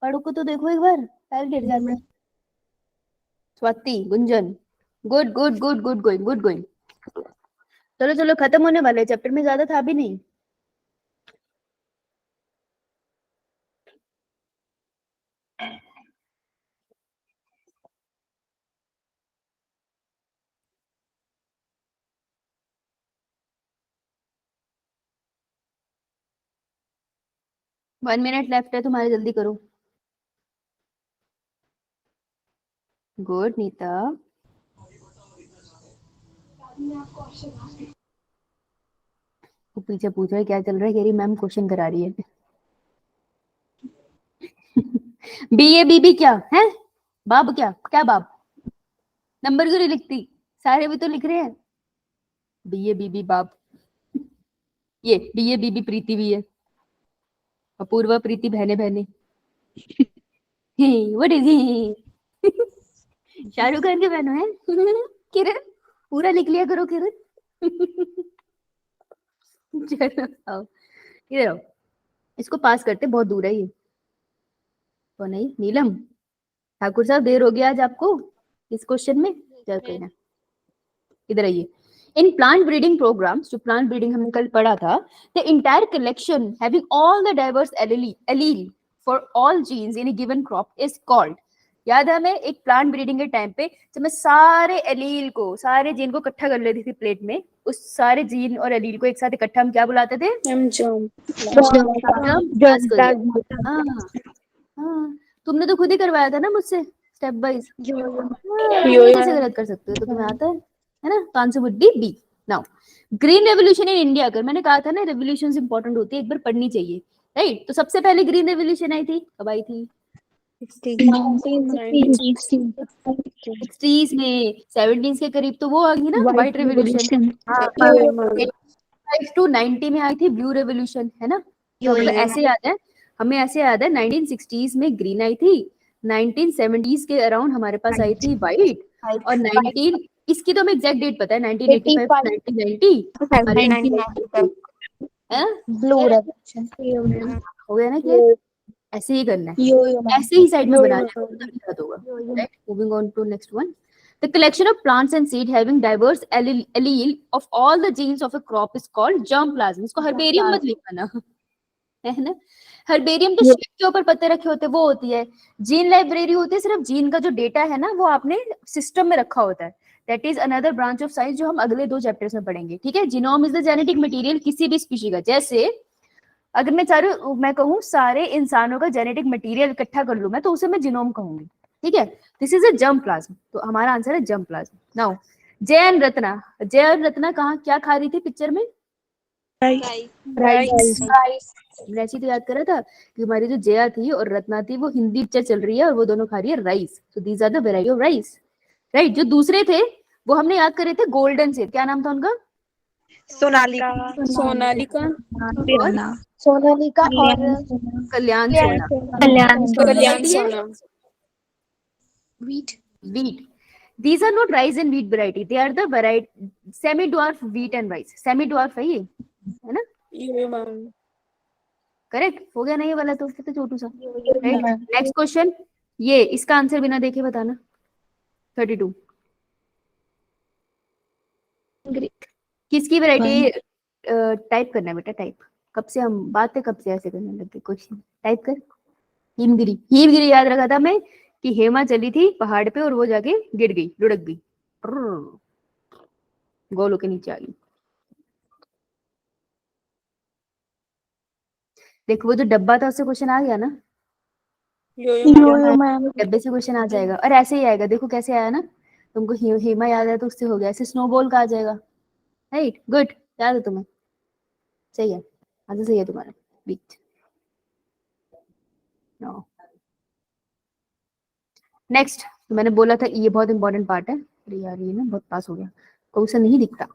पढ़ो को तो देखो एक बार, पहले डेट जाते हैं। Swati, Gunjan, good good good good going, good going. चलो चलो खत्म होने वाले, चैप्टर में ज्यादा था भी नहीं। वन मिनट लेफ्ट है तुम्हारे, जल्दी करो। गुड नीता। वो पीछे पूछ रहा है क्या चल रहा है, कह रही मैम क्वेश्चन करा रही है। बीए बीबी क्या है, बाब क्या क्या बाब, नंबर क्यों नहीं लिखती, सारे भी तो लिख रहे हैं। बीए बीबी बाब, ये बीए बीबी प्रीति भी है, अपूर्वा प्रीति बहने बहने। What is he, Shahrukh Khan के बहन है। किरण पूरा लिख लिया करो किरण। चलो आओ इधर आओ, इसको पास करते, बहुत दूर है ये तो। नहीं नीलम ठाकुर साहब, देर हो गया आज आपको इस क्वेश्चन में। चल कोई ना, इधर आइए। इन प्लांट ब्रीडिंग प्रोग्राम्स, जो प्लांट ब्रीडिंग हमने कल पढ़ा था, the entire collection having all the diverse allele for all genes in a given crop is called. याद है हमें एक प्लांट ब्रीडिंग के टाइम पे जब मैं सारे एलील को, सारे जीन को इकट्ठा कर लेती थी प्लेट में, उस सारे जीन और एलील को एक साथ इकट्ठा हम क्या बुलाते थे? हाँ, तुमने तो खुद ही करवाया था ना मुझसे स्टेप बाइज। कैसे गलत कर सकते हो, तो तुम्हें आता है ना। तो answer would be B. Now green revolution in India, अगर मैंने कहा था ना रेवोल्यूशंस इंपॉर्टेंट होती है, एक बार पढ़नी चाहिए, राइट। तो सबसे पहले ग्रीन रेवोल्यूशन आई थी, कब आई थी? 60s में। 70s के करीब तो वो आ गई ना व्हाइट रेवोल्यूशन। 85 to 90 में आई थी ब्लू रेवोल्यूशन, है ना। तो ऐसे याद है हमें, ऐसे याद है 1960s में ग्रीन आई थी, 1970s के अराउंड हमारे पास आई थी व्हाइट, और 19 इसकी तो हमें एग्जैक्ट डेट पता है 1985 1990 है ब्लू रेवोल्यूशन। हो गया ना क्लियर? ऐसे ही करना है, ऐसे ही साइड में बनाना है, तभी याद होगा। Right, moving on to next one. The collection of plants and seed having diverse allele of all the genes of a crop is called germplasm. इसको हर्बेरियम मत लिखना, है ना। हर्बेरियम तो शीट के ऊपर पत्ते रखे होते हैं, वो होती है। जीन लाइब्रेरी होती है, सिर्फ जीन का जो डेटा है ना वो आपने सिस्टम में रखा होता है। That is another branch of science जो हम अगले 2 चैप्टर्स में पढ़ेंगे, ठीक है। Genome is the genetic material किसी भी स्पीशी का। जैसे अगर मैं कहूँ सारे इंसानों का जेनेटिक मटेरियल इकट्ठा कर लूं मैं, तो उसे मैं जीनोम कहूंगी, ठीक है। दिस इज अ जर्मप्लाज्म, तो हमारा आंसर है जर्मप्लाज्म। नाउ जय एंड रत्ना, जय और रत्ना कहाँ क्या खा रही थी पिक्चर में? राइस। तो याद करा था कि हमारी जो जया थी और रत्ना थी वो हिंदी पिक्चर चल रही है और वो दोनों खा रही है rice. So these are the variety of rice, right. जो दूसरे थे वो हमने याद करे थे गोल्डन से, क्या नाम था उनका? सोनालिका और कल्याण सोना। कल्याण सोना। Wheat. These are not rice and wheat variety. They are the variety semi-dwarf wheat and rice. Semi-dwarf है ये, है ना? Yo ma'am. करेक्ट हो गया ना ये वाला, तो फिर तो छोटू सा। मैम। नेक्स्ट क्वेश्चन, ये इसका आंसर बिना देखे बताना। 32 किसकी वैरायटी? टाइप करना है बेटा, टाइप। कब से हम बातें कब से ऐसे करने लग गए? क्वेश्चन टाइप कर। हिमगिरी, हिमगिरी याद रखा था मैं कि हेमा चली थी पहाड़ पे और वो जाके गिर गई, लुढ़क गई, गोलों के नीचे आ गई। देखो वो जो डब्बा था उससे क्वेश्चन आ गया ना, यो मैम। डब्बे से क्वेश्चन आ जाएगा। और ऐसे ही आएगा, देखो कैसे आया ना, तुमको हेमा याद है तो उससे हो गया, ऐसे स्नोबॉल का आ जाएगा। राइट, गुड, याद है तुम्हें, सही है, आंसर सही है तुम्हारा। Beat no. नेक्स्ट, मैंने बोला था ये बहुत इंपॉर्टेंट पार्ट है। अरे यार ये ना बहुत पास हो गया, क्वेश्चन नहीं दिखता।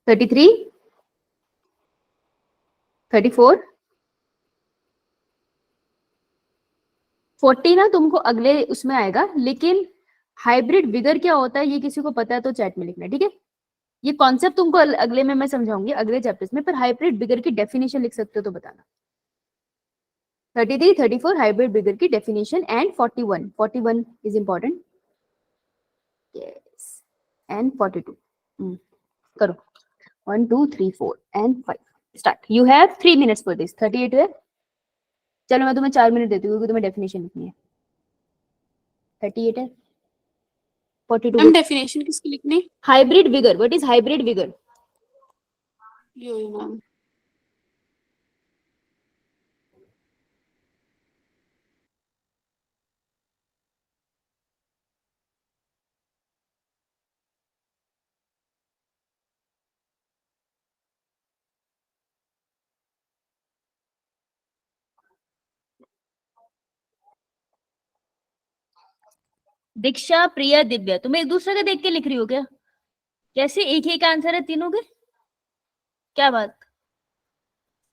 33 34 40 ना तुमको अगले उसमें आएगा, लेकिन हाइब्रिड विगर क्या होता है ये किसी को पता है तो चैट में लिखना, ठीक है? ये कॉन्सेप्ट तुमको अगले में मैं समझाऊंगी, अगले चैप्टर्स में। पर हाइब्रिड विगर की डेफिनेशन लिख सकते हो तो बताना। 33 34 हाइब्रिड विगर की definition and 41 is important. Yes, and 42 करो। 1 2 3 4 and 5 start. You have 3 minutes for this. 38 है, चलो मैं तुम्हें 4 मिनट देती हूँ क्योंकि तुम्हें डेफिनेशन लिखनी है। 38 है, 42 मैम डेफिनेशन किसकी लिखनी? Hybrid vigour, what is hybrid vigour? Yo ma'am. Diksha, Priya, Divya, तुम एक दूसरे का देख के लिख रही हो क्या? कैसे एक ही का आंसर है तीनों के? क्या बात?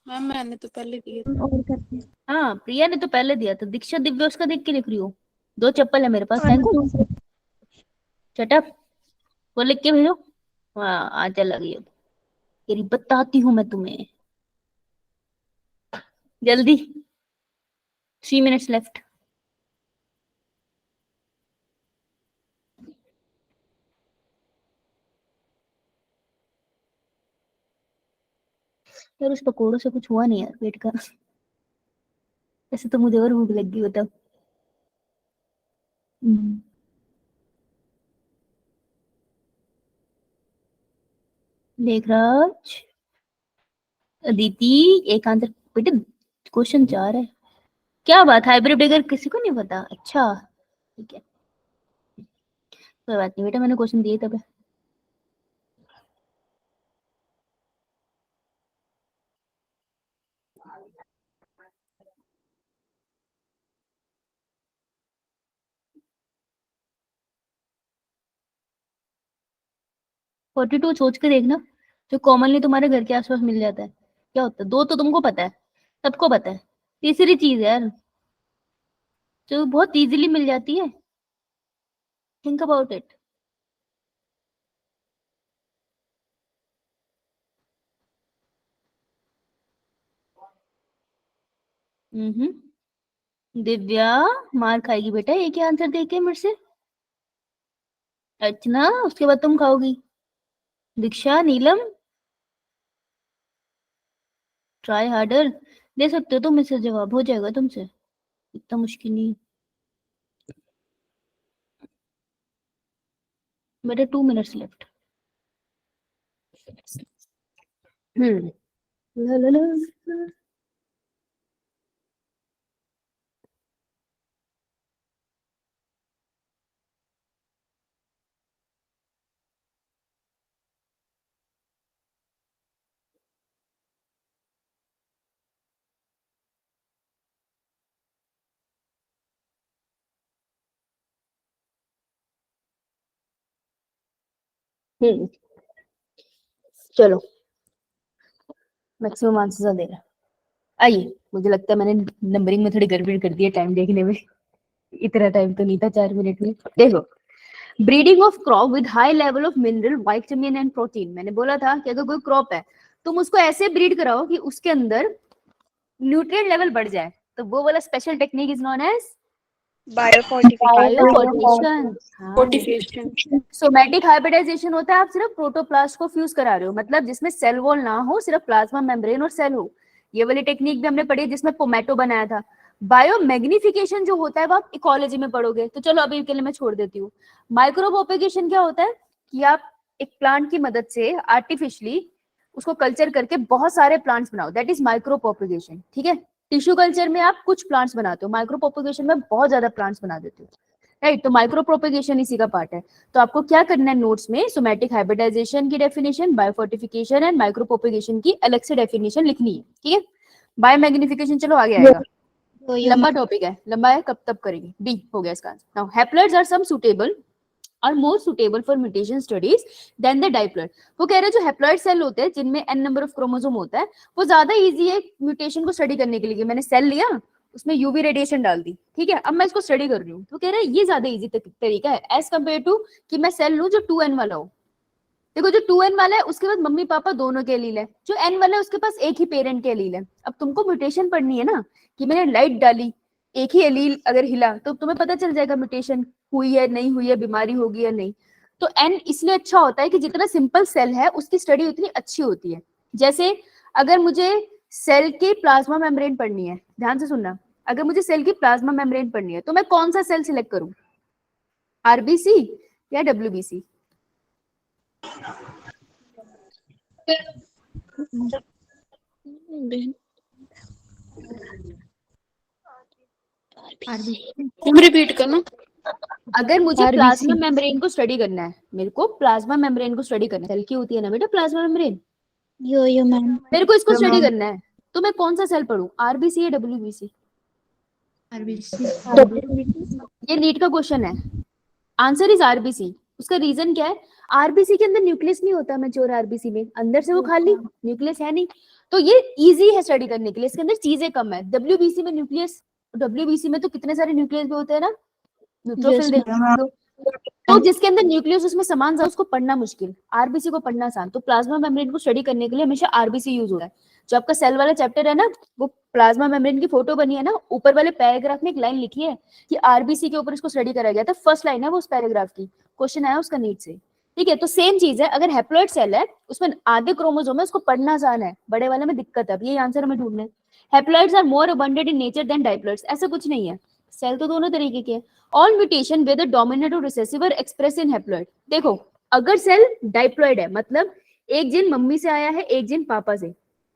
मैम मैंने तो पहले दिया। और करते हैं। हाँ प्रिया ने तो पहले दिया था, दीक्षा दिव्या उसका देख के लिख रही हो। 2 चप्पल है मेरे पास, थैंक यू। शट अप, वो लिख के भेजो। हाँ आ चल लगी अब, तेरी बताती हूँ मैं तुम्हें, जल्दी। 3 मिनट्स लेफ्ट। यार उस पकोड़ों से कुछ हुआ नहीं यार पेट का, ऐसे तो मुझे और भूख लग गई बताओ। मेघराज, अदिति, एक आंसर बेटे, क्वेश्चन 4 है। क्या बात, हाइब्रिड फिगर किसी को नहीं पता? अच्छा ठीक है, कोई बात नहीं बेटा, मैंने क्वेश्चन दिए तब है। फोर्टी टू सोच के देखना, जो कॉमनली तुम्हारे घर के आसपास मिल जाता है क्या होता है? 2 तो तुमको पता है, सबको पता है। तीसरी चीज है यार जो बहुत इजीली मिल जाती है, थिंक अबाउट इट। दिव्या मार खाएगी बेटा एक ही आंसर देके मेरे से। अर्चना उसके बाद तुम खाओगी। दीक्षा, नीलम, ट्राई हार्डर, दे सकते हो तुम इससे जवाब, हो जाएगा तुमसे, इतना मुश्किल नहीं। बेटा 2 मिनट्स लेफ्ट। ला ला ला। चलो मैक्सिमम आंसर दे रहा। आइए, मुझे लगता है मैंने नंबरिंग में थोड़ी गड़बड़ कर दी है टाइम देखने में, इतना टाइम तो नहीं था 4 मिनट में। देखो breeding of crop with high level of mineral, vitamin and protein. मैंने बोला था कि अगर कोई क्रॉप है तुम उसको ऐसे ब्रीड कराओ कि उसके अंदर न्यूट्रिएंट लेवल बढ़ जाए, तो वो वाला special technique is known as biofortification. Fortification. Somatic hybridization होता है, आप सिर्फ प्रोटोप्लास्ट को फ्यूज करा रहे हो, मतलब जिसमें सेल वॉल ना हो, सिर्फ प्लाज्मा मेम्ब्रेन और सेल हो। ये वाली टेक्निक भी हमने पढ़ी जिसमें पोमेटो बनाया था। बायोमैग्निफिकेशन जो होता है वो आप इकोलॉजी में पढ़ोगे, तो चलो अभी के लिए मैं छोड़ देती हूँ। माइक्रोप्रोपेगेशन क्या होता है कि आप एक प्लांट की मदद से आर्टिफिशियली उसको कल्चर करके बहुत सारे प्लांट्स बनाओ, दैट इज माइक्रोप्रोपेगेशन। ठीक है, टिश्यू कल्चर में आप कुछ प्लांट्स बनाते हो, माइक्रोप्रोपेगेशन में बहुत ज्यादा प्लांट्स बना देते हो, राइट। तो माइक्रोप्रोपेगेशन इसी का पार्ट है। तो आपको क्या करना है नोट्स में, सोमैटिक हाइब्रिडाइजेशन की डेफिनेशन, बायोफोर्टिफिकेशन एंड माइक्रोप्रोपेगेशन की अलग से डेफिनेशन लिखनी है। ठीक है, बायोमैग्निफिकेशन चलो आगे आएगा, लंबा टॉपिक है, लंबा है, कब तब करेंगे। डी हो गया इसका answer. Now haploids are some suitable और more suitable for mutation studies than the diploid. वो कह रहे हैं जो हैप्लॉइड सेल होते हैं जिनमें n नंबर ऑफ क्रोमोसोम होता है वो ज्यादा इजी है म्यूटेशन को स्टडी करने के लिए। मैंने सेल लिया, उसमें यूवी रेडिएशन डाल दी, ठीक है, अब मैं इसको स्टडी कर रही हूँ, तो कह रहे हैं ये ज्यादा इजी तरीका है एज कम्पेयर टू कि मैं सेल लूं जो 2n वाला हो। देखो जो 2n वाला है उसके बाद मम्मी पापा दोनों के एलील है, जो n वाला है उसके पास एक ही पेरेंट के एलील है। अब तुमको म्यूटेशन पढ़नी है ना, कि मैंने लाइट डाली, एक ही एलील अगर हिला तो तुम्हें पता चल जाएगा म्यूटेशन हुई है नहीं हुई है, बीमारी होगी या नहीं। तो n इसलिए अच्छा होता है कि जितना सिंपल सेल है उसकी स्टडी उतनी अच्छी होती है। जैसे अगर मुझे सेल की प्लाज्मा मेम्ब्रेन पढ़नी है, ध्यान से सुनना, अगर मुझे सेल की प्लाज्मा मेम्ब्रेन पढ़नी है तो मैं कौन सा सेल सिलेक्ट करूं, आरबीसी या डब्ल्यूबीसी? तुम रिपीट करना। अगर मुझे RBC प्लाज्मा मेम्ब्रेन को स्टडी करना है, मेरे को प्लाज्मा मेम्ब्रेन को स्टडी करना है, सेल की होती है ना बेटा प्लाज्मा मेम्ब्रेन, यो मैम मेरे को इसको स्टडी करना है, तो मैं कौन सा सेल पढ़ूं, आरबीसी या डब्ल्यूबीसी? ये नीट का क्वेश्चन है, आंसर इज आरबीसी। उसका रीजन क्या है, आरबीसी के अंदर न्यूक्लियस नहीं होता मैच्योर आरबीसी में, अंदर से वो खाली न्यूक्लियस है नहीं, तो ये इजी है स्टडी करने के लिए, इसके अंदर चीजें कम है। डब्ल्यूबीसी में न्यूक्लियस, डब्ल्यूबीसी में तो कितने सारे न्यूक्लियस भी होते हैं ना, न्यूट्रोफिल देख लो, तो जिसके अंदर न्यूक्लियस उसमें समान सा उसको पढ़ना मुश्किल, आरबीसी को पढ़ना आसान। तो प्लाज्मा मेम्ब्रेन को स्टडी करने के लिए हमेशा आरबीसी यूज होता है। जो आपका सेल वाला चैप्टर है ना, वो प्लाज्मा मेम्ब्रेन की फोटो बनी है ना, ऊपर वाले पैराग्राफ में एक लाइन लिखी है कि आरबीसी के ऊपर इसको स्टडी कराया गया था, फर्स्ट लाइन है वो उस पैराग्राफ की, क्वेश्चन आया उसका नीट से। ठीक है, तो सेम चीज है, अगर हैप्लॉइड सेल है उसमें आधे क्रोमोसोम है, उसको पढ़ना आसान है, बड़े वाले में दिक्कत है। अब ये आंसर हमें ढूंढना है। Haploids are more abundant in nature than diploids, ऐसा कुछ नहीं है, सेल तो दोनों तरीके के हैं। ऑल म्यूटेशन वेदर डोमिनेंट और recessive are express in haploid. देखो अगर सेल डाइप्लॉइड है मतलब एक जीन मम्मी से आया है एक जीन पापा से,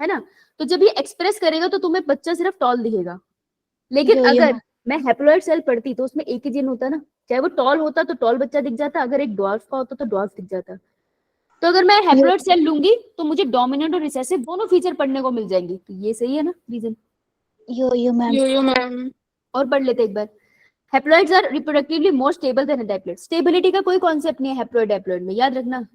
है ना, तो जब ये एक्सप्रेस करेगा तो तुम्हें बच्चा सिर्फ टॉल दिखेगा। लेकिन अगर मैं हैप्लॉइड सेल पढ़ती तो उसमें एक ही जीन होता ना, चाहे वो टॉल होता तो टॉल बच्चा दिख जाता, अगर एक ड्वार्फ का होता तो ड्वार्फ दिख जाता। तो अगर मैं हैप्लॉइड सेल लूंगी तो मुझे डोमिनेंट और रिसेसिव दोनों फीचर पढ़ने को मिल जाएंगे, तो ये सही है ना रीजन। यो मैम और पढ़ लेते एक बार। Haploids are reproductively more stable than diploid. Stability का कोई कॉन्सेप्ट नहीं है हैप्लॉइड डाइप्लॉइड में, याद रखना।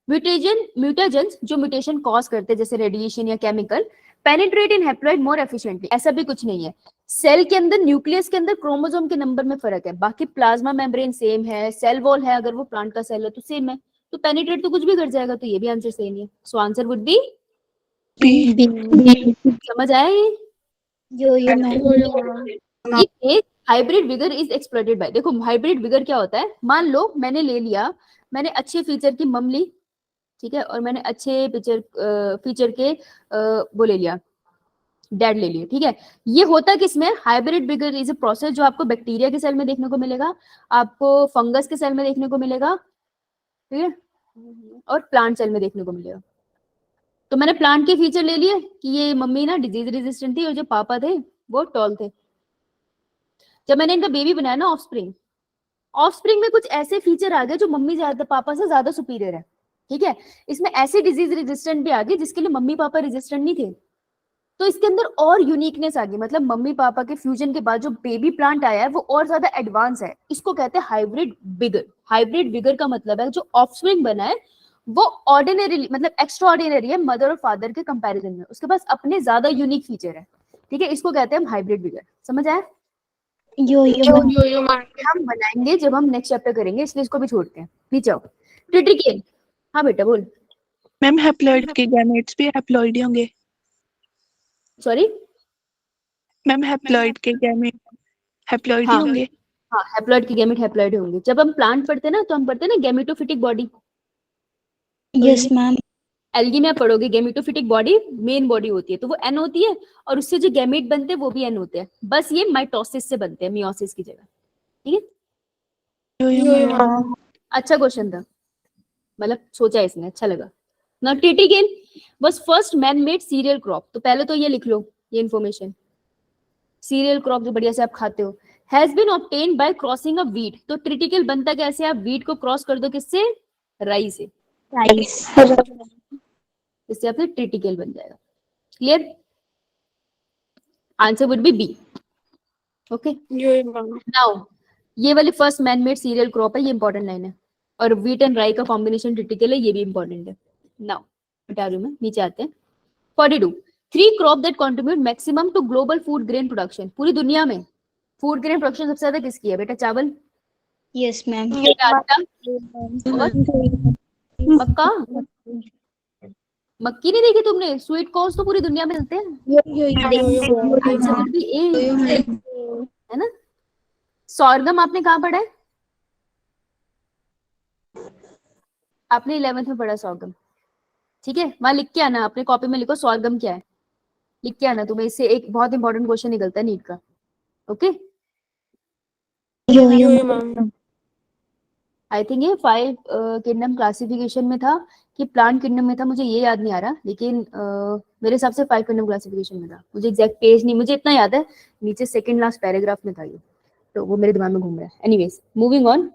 म्यूटेजेंस जो म्यूटेशन कॉज करते हैं जैसे रेडिएशन या केमिकल, पेनिट्रेट इन हैप्लॉइड मोर एफिशिएंटली, ऐसा भी कुछ नहीं है। सेल के अंदर न्यूक्लियस के अंदर क्रोमोसोम के नंबर में फर्क है, बाकी प्लाज्मा मेम्ब्रेन सेम है, सेल वॉल है, अगर वो प्लांट का सेल है तो सेम है, तो पेनिट्रेट तो कुछ भी कर जाएगा, तो ये भी आंसर सही नहीं है। सो आंसर वुड बी समझ आया ये? Yo ma'am hybrid vigour is exploited by, देखो हाइब्रिड विगर क्या होता है, मान लो मैंने ले लिया, मैंने अच्छे फीचर की मम ली, ठीक है, और मैंने अच्छे फीचर के वो ले लिया, डैड ले लिए, ठीक है। ये होता किसमें, hybrid vigour is a process जो आपको बैक्टीरिया के सेल में देखने को मिलेगा, आपको फंगस के सेल में देखने को मिलेगा, ठीक है, और प्लांट सेल में देखने को मिलेगा। तो मैंने प्लांट के फीचर ले लिए कि ये मम्मी ना डिजीज रेजिस्टेंट थी और जो पापा थे वो टॉल थे। जब मैंने इनका बेबी बनाया ना ऑफस्प्रिंग में कुछ ऐसे फीचर आ गए जो मम्मी ज्यादा पापा से ज्यादा सुपीरियर है, ठीक है। इसमें ऐसी डिजीज रेजिस्टेंट भी आ गई जिसके लिए मम्मी पापा रेजिस्टेंट नहीं थे, तो इसके अंदर और यूनिकनेस आ गई, मतलब मम्मी पापा के फ्यूजन के बाद जो बेबी प्लांट आया है वो और ज्यादा एडवांस है, इसको कहते हैं हाइब्रिड विगर। हाइब्रिड विगर का मतलब है जो ऑफस्प्रिंग बना है वो ऑर्डिनरी मतलब एक्स्ट्रा ऑर्डिनरी है मदर और फादर के कंपैरिजन में, उसके पास अपने ज्यादा यूनिक फीचर है, ठीक है, इसको कहते हैं हम हाइब्रिड विगर। समझ आया? Yo-yo ma'am. Yo-yo ma'am. हम बनाएंगे जब हम नेक्स्ट चैप्टर करेंगे, इसलिए इसको भी छोड़ते हैं. नीचे आओ. ट्रिटिकेल. हाँ बेटा बोल. मैम हैप्लॉइड के गैमेट्स भी हैप्लॉइड ही होंगे. सॉरी. मैम हैप्लॉइड के गैमेट हैप्लॉइड ही हाँ. होंगे. हाँ, हैप्लॉइड की गैमेट हैप्लॉइड होंगे. जब हम प्लांट पढ़ते हैं ना, तो हम पढ़ते हैं ना gametophytic body. Yes ma'am. Algae में आप पढ़ोगे गैमेटोफिटिक बॉडी मेन बॉडी होती है, तो वो एन होती है, और उससे जो गैमेट बनते हैं वो भी एन होते हैं. बस ये माइटोसिस से बनते हैं, मियोसिस की जगह. ठीक है. Yo-yo Yo-yo ma'am. मैम. अच्छा क्वेश्चन था, मतलब सोचा इसने, अच्छा लगा. Now triticale was first man made cereal crop. तो पहले तो ये लिख लो, ये इन्फॉर्मेशन. सीरियल क्रॉप जो बढ़िया से आप खाते हो, has been obtained by crossing a wheat. तो ट्रिटिकल बनता कैसे? आप वीट को क्रॉस कर दो किससे? राई से. Rice. इससे आपसे ट्रिटिकल बन जाएगा. Clear? Answer would be B. Okay. Yo-yo ma'am. Now ये वाली first man made cereal crop है, ये इंपॉर्टेंट लाइन है. और वीट एंड राई का कॉम्बिनेशन ट्रिटिकल है, ये भी इंपॉर्टेंट है. नाउ बता रही हूं मैं, नीचे आते हैं. 42 3 crop that contribute maximum to global food grain production. पूरी दुनिया में फूड ग्रेन प्रोडक्शन सबसे ज्यादा किसकी है बेटा? चावल, Yes ma'am. आटा और मक्का. मक्की नहीं देखी तुमने? स्वीट कॉर्न्स तो पूरी दुनिया में मिलते हैं. आंसर वुड बी ए, है ना. सॉर्गम आपने कहाँ पढ़ा है? आपने 11th में पढ़ा सॉर्गम. ठीक है, वहां लिख के आना, अपने कॉपी में लिखो सॉर्गम क्या है, लिख के आना. तुम्हें इससे एक बहुत इंपॉर्टेंट क्वेश्चन निकलता है नीट का. Okay. Yo-yo Yo-yo ma'am. Ma'am. I think ये 5 किंगडम क्लासिफिकेशन में था कि प्लांट किंगडम में था, मुझे ये याद नहीं आ रहा, लेकिन मेरे हिसाब से 5 किंगडम क्लासिफिकेशन में था. मुझे एग्जैक्ट पेज नहीं, मुझे इतना याद है, नीचे सेकंड लास्ट पैराग्राफ में था ये, तो वो मेरे दिमाग में घूम रहा है. Anyways moving on.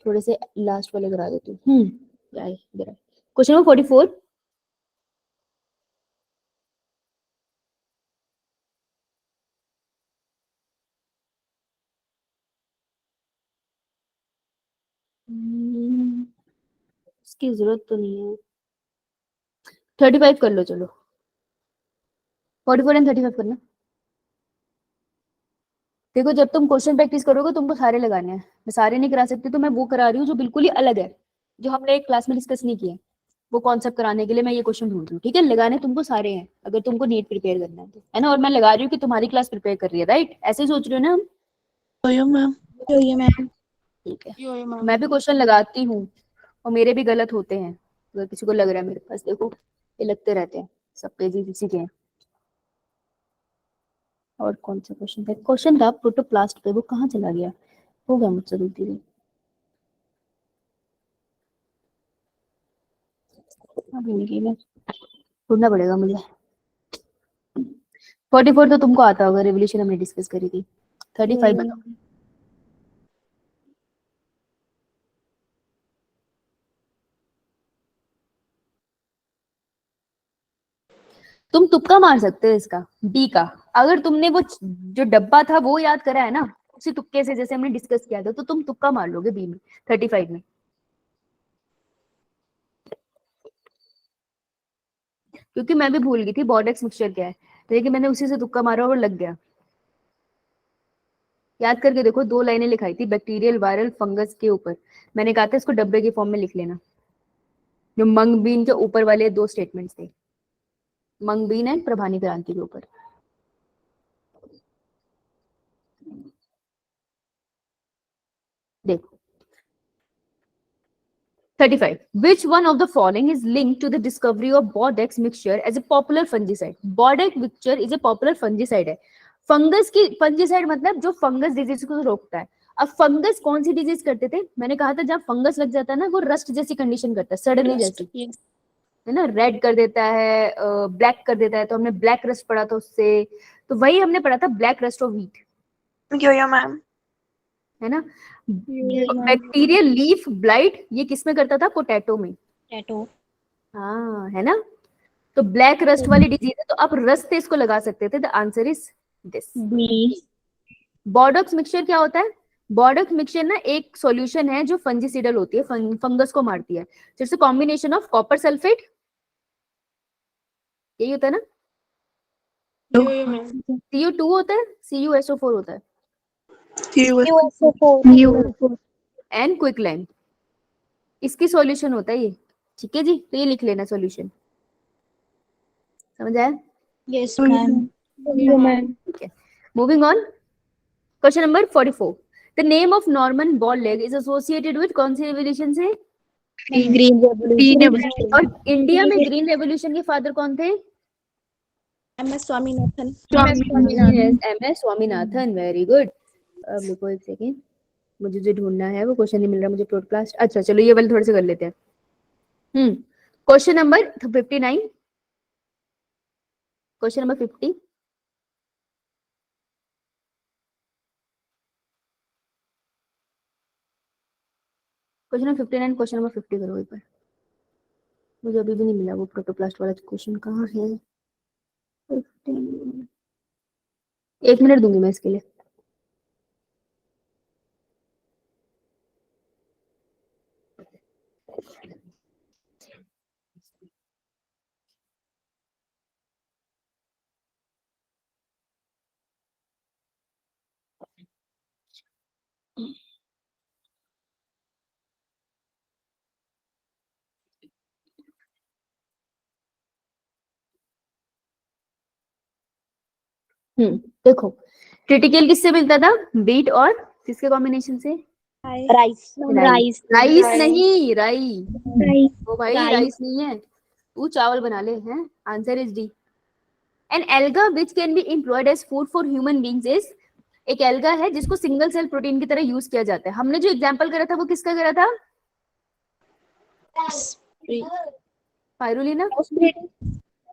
थोड़े से लास्ट वाले करा देती हूँ. इधर क्वेश्चन नंबर 44. इसकी जरूरत तो नहीं है. 35 कर लो चलो. 44 एंड 35 करना. देखो जब तुम क्वेश्चन प्रैक्टिस करोगे तुमको सारे लगाने हैं. मैं सारे नहीं करा सकती, तो मैं वो करा रही हूँ जो बिल्कुल ही अलग है, जो हमने एक क्लास में डिस्कस नहीं किया. वो कॉन्सेप्ट कराने के लिए मैं ये क्वेश्चन ढूंढ रही हूँ. ठीक है, लगाने तुमको सारे हैं अगर तुमको नीट प्रिपेयर करना है तो, है ना. और मैं लगा रही हूँ कि तुम्हारी क्लास प्रिपेयर कर रही है, राइट? ऐसे ही सोच रही हो ना हम. Yo-yo ma'am. Yo-yo ma'am. ठीक है. Yo-yo ma'am. मैं भी क्वेश्चन लगाती हूँ और मेरे भी गलत होते हैं. अगर किसी को लग रहा है मेरे पास, देखो ये लगते रहते हैं, सब पेज इसी के हैं. और कौन सा क्वेश्चन था? क्वेश्चन था प्रोटोप्लास्ट पे, वो कहाँ चला गया? हो गया मुझसे गलती से. अभी नहीं, मैं ढूंढना पड़ेगा मुझे. 44 तो तुमको आता होगा, रेवोल्यूशन हमने डिस्कस करी थी. 35 बताओ. तुम तुक्का मार सकते हो इसका, बी का. अगर तुमने वो जो डब्बा था वो याद करा है ना, उसी तुक्के से जैसे हमने डिस्कस किया था, तो तुम तुक्का मार लोगे बी में, 35 में. क्योंकि मैं भी भूल गई थी बॉर्डेक्स मिक्सचर क्या है, लेकिन मैंने उसी से तुक्का मारा और लग गया. याद करके देखो, 2 लाइनें लिखाई थी बैक्टीरियल वायरल फंगस के ऊपर. मैंने कहा था इसको डब्बे के फॉर्म में लिख लेना. जो मंग बीन के ऊपर वाले 2 स्टेटमेंट्स थे, मंग बीन एंड प्रभानी क्रांति के ऊपर. देखो 35. Which one of the following is linked to the discovery of Bordeaux mixture as a popular fungicide? Bordeaux mixture is a popular fungicide है. फंगस की फंजीसाइड मतलब जो फंगस डिजीज को रोकता है. अब फंगस कौन सी डिजीज करते थे? मैंने कहा था जब फंगस लग जाता है ना, वो रस्ट जैसी कंडीशन करता है, सड़ने जैसी, है ना. रेड कर देता है, ब्लैक कर देता है. तो हमने ब्लैक रस्ट पढ़ा था उससे, तो वही हमने पढ़ा था black rust of wheat, yo-yo ma'am. है ना. बैक्टीरियल लीफ ब्लाइट ये किसमें करता था? पोटैटो में. Potato. हाँ, है ना. तो ब्लैक रस्ट वाली डिजीज है, तो आप रस्ट से इसको लगा सकते थे. The answer is this. B. Bordeaux mixture क्या होता है? बॉर्डॉक्स मिक्सचर ना एक सॉल्यूशन है जो फंजीसिडल होती है, फंगस को मारती है. जैसे कॉम्बिनेशन ऑफ कॉपर सल्फेट, यही होता है ना. Yo-yo ma'am. Cu2 होता है, CuSO4 होता है. USO4 एंड क्विकलैंड, इसकी सॉल्यूशन होता है ये। ठीक है जी, तो ये लिख लेना सॉल्यूशन, समझ आया? Yes, ma'am. ठीक है, moving on. Question number 44, the name of Norman Borlaug is associated with कौन सी रेवोल्यूशन से? Green Revolution. और इंडिया में ग्रीन रेवोल्यूशन के फादर कौन थे? MS Swaminathan. MS Swaminathan, very good. अब रुको एक सेकेंड, मुझे जो ढूंढना है वो क्वेश्चन नहीं मिल रहा मुझे, प्रोडकास्ट। अच्छा चलो ये वाले थोड़े से कर लेते हैं। Question number 59, question number 50, question number 59, question number 50 करो एक बार, मुझे अभी भी नहीं मिला वो प्रोटोप्लास्ट वाला क्वेश्चन, कहाँ है? 15, 1 मिनट दूंगी मैं इसके लिए। देखो क्रिटिकल किससे मिलता था? बीट और किसके कॉम्बिनेशन से? Rice. राइस नहीं, राई। Rice. ओ भाई Rice. राइस नहीं है, तू चावल बना ले। हैं, answer is D. An alga which can be employed as food for human beings is, एक एल्गा है जिसको सिंगल सेल प्रोटीन की तरह यूज किया जाता है। हमने जो एग्जांपल करा था वो किसका करा था? पायरुलिना।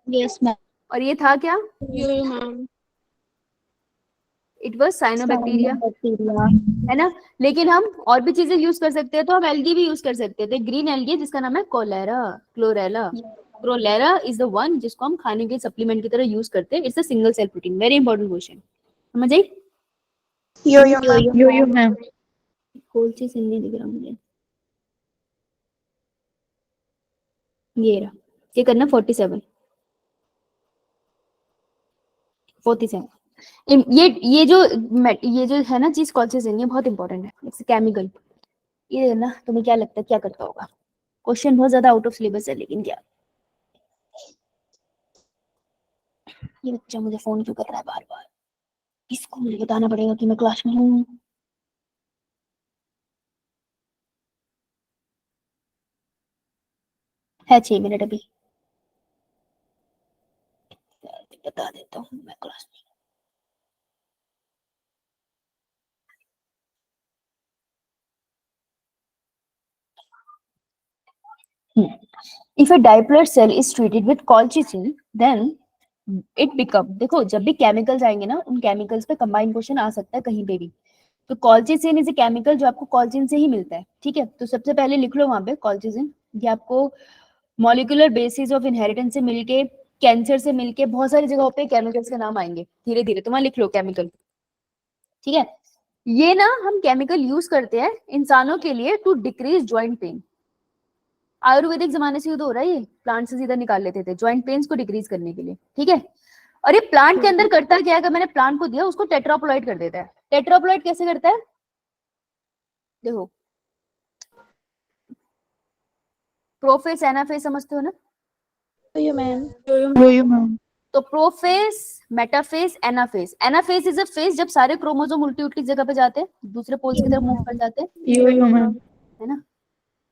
Yes, ma'am. और ये था क्या? Ma'am. It was cyanobacteria, Bacteria. है ना। लेकिन हम और भी चीजें यूज कर सकते हैं, तो हम एल्गी भी यूज कर सकते थे। ग्रीन एल्गी जिसका नाम है cholera, chlorella. Chlorella is the one जिसको हम खाने के सप्लीमेंट की तरह यूज करते हैं। It's a single cell protein, very important question, समझ आई? Yo-yo ma'am. कौन सी हिंदी दिख रहा मुझे, ये रहा। ये करना 47 ये जो है ना चीज, कौन सी ये बहुत इंपॉर्टेंट है, इट्स केमिकल। ये ना तुम्हें क्या लगता है क्या करता होगा? क्वेश्चन बहुत ज्यादा आउट ऑफ सिलेबस है, लेकिन क्या, ये बच्चा मुझे फोन क्यों कर रहा है बार बार? इसको मुझे बताना पड़ेगा कि मैं क्लास में हूँ। है 6 मिनट अभी, बता देता हूँ मैं क्लास में। If a diploid cell is treated with colchicine, then it become, देखो जब भी केमिकल्स आएंगे ना, उन केमिकल्स पे कंबाइन क्वेश्चन आ सकता है कहीं पे भी। तो कॉल्चिसिन इज ए केमिकल जो आपको कॉल्चिन से ही मिलता है, ठीक है। तो सबसे पहले लिख लो वहां पे कॉल्चिसिन, ये आपको मॉलिक्यूलर बेसिस ऑफ इनहेरिटेंस से मिलके, कैंसर से मिलके, बहुत सारी जगहों पे केमिकल्स के नाम आएंगे धीरे धीरे, तो वहां लिख लो केमिकल, ठीक है। ये ना हम केमिकल यूज करते हैं इंसानों के लिए to decrease joint pain. Ayurvedic जमाने से हो रहा है, ये प्लांट से सीधा निकाल लेते थे जॉइंट पेन्स को डिक्रीज करने के लिए, ठीक है। और ये प्लांट के अंदर करता क्या है, अगर मैंने प्लांट को दिया उसको टेट्राप्लॉइड कर देता है। टेट्राप्लॉइड कैसे करता है? देखो प्रोफेस एनाफेस समझते हो ना? Yo-yo ma'am. तो prophase, metaphase, anaphase. Anaphase is a phase जब सारे क्रोमोसोम उल्टी उल्टी जगह पे जाते हैं, दूसरे पोल्स की तरफ मूव कर जाते हैं, Yo-yo ma'am. है ना।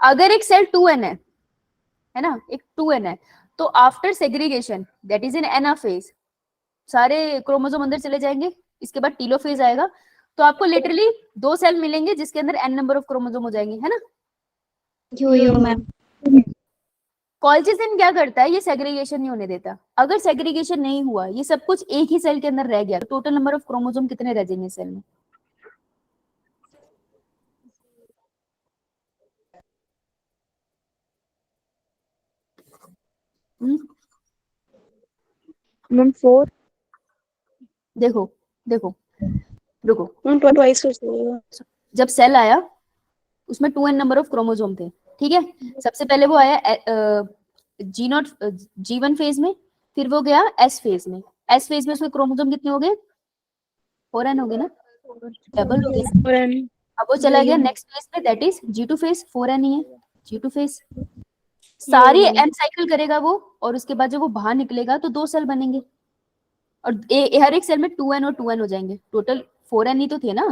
अगर एक सेल 2n है ना, एक 2n है, तो after segregation that is in anaphase, सारे क्रोमोसोम अंदर चले जाएंगे, इसके बाद टीलोफेज आएगा, तो आपको लिटरली 2 सेल मिलेंगे जिसके अंदर n नंबर ऑफ क्रोमोसोम हो जाएंगे, है ना। Yo-yo ma'am. कॉल्चिसिन क्या करता है, ये सेग्रीगेशन नहीं होने देता। अगर सेग्रीगेशन नहीं हुआ, ये सब कुछ एक ही सेल के अंदर रह गया, तो टोटल नंबर ऑफ क्रोमोसोम कितने रह जाएंगे सेल में? मैम 4 देखो देखो रुको, मैम ट्वाइस कर दीजिएगा। जब सेल आया उसमें 2n नंबर ऑफ क्रोमोसोम थे, ठीक है। सबसे पहले वो आया G1 फेज में, फिर वो गया S फेज में। S फेज में उसके क्रोमोसोम कितने हो गए? 4n हो गए ना, डबल हो गया। और n अब वो चला गया नेक्स्ट फेज पे, that is G2 phase, 4n ही है G2 फेज। सारी m साइकिल करेगा वो, और उसके बाद जब वो बाहर निकलेगा तो 2 सेल बनेंगे, और हर एक सेल में 2n और 2n हो जाएंगे, टोटल 4n ही तो थे ना,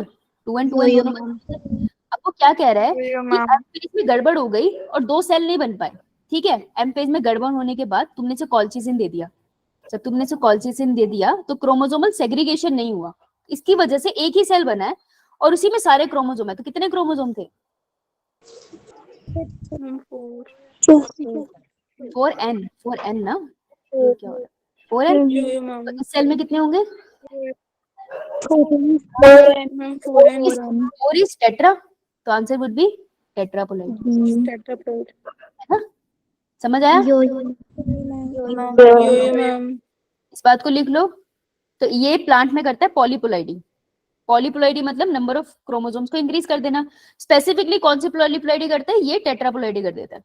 2n 2n दोनों बने। अब वो क्या कह रहा है कि m पेज में गड़बड़ हो गई और 2 सेल नहीं बन पाए, ठीक है। m पेज में गड़बड़ होने के बाद तुमने से कॉलचिसिन दे दिया, जब तुमने से कॉलचिसिन दे दिया तो क्रोमोसोमल सेग्रीगेशन नहीं हुआ, इसकी वजह से एक ही सेल बना है और उसी में सारे क्रोमोसोम है। तो कितने क्रोमोसोम थे? 4n ना, ये क्या हो रहा है? 4n। तो इस सेल में कितने होंगे? 4 is टेट्रा, तो आंसर वुड बी टेट्रापोलाइड, है ना? समझ आया? इस बात को लिख लो। तो ये प्लांट में करता है पॉलीपोलाइडी। पॉलीपोलाइडी मतलब नंबर ऑफ क्रोमोसोम्स को इंक्रीज कर देना। स्पेसिफिकली कौन सी पॉलीपोलाइडी करता है? ये टेट्रापोलाइडी कर देता है।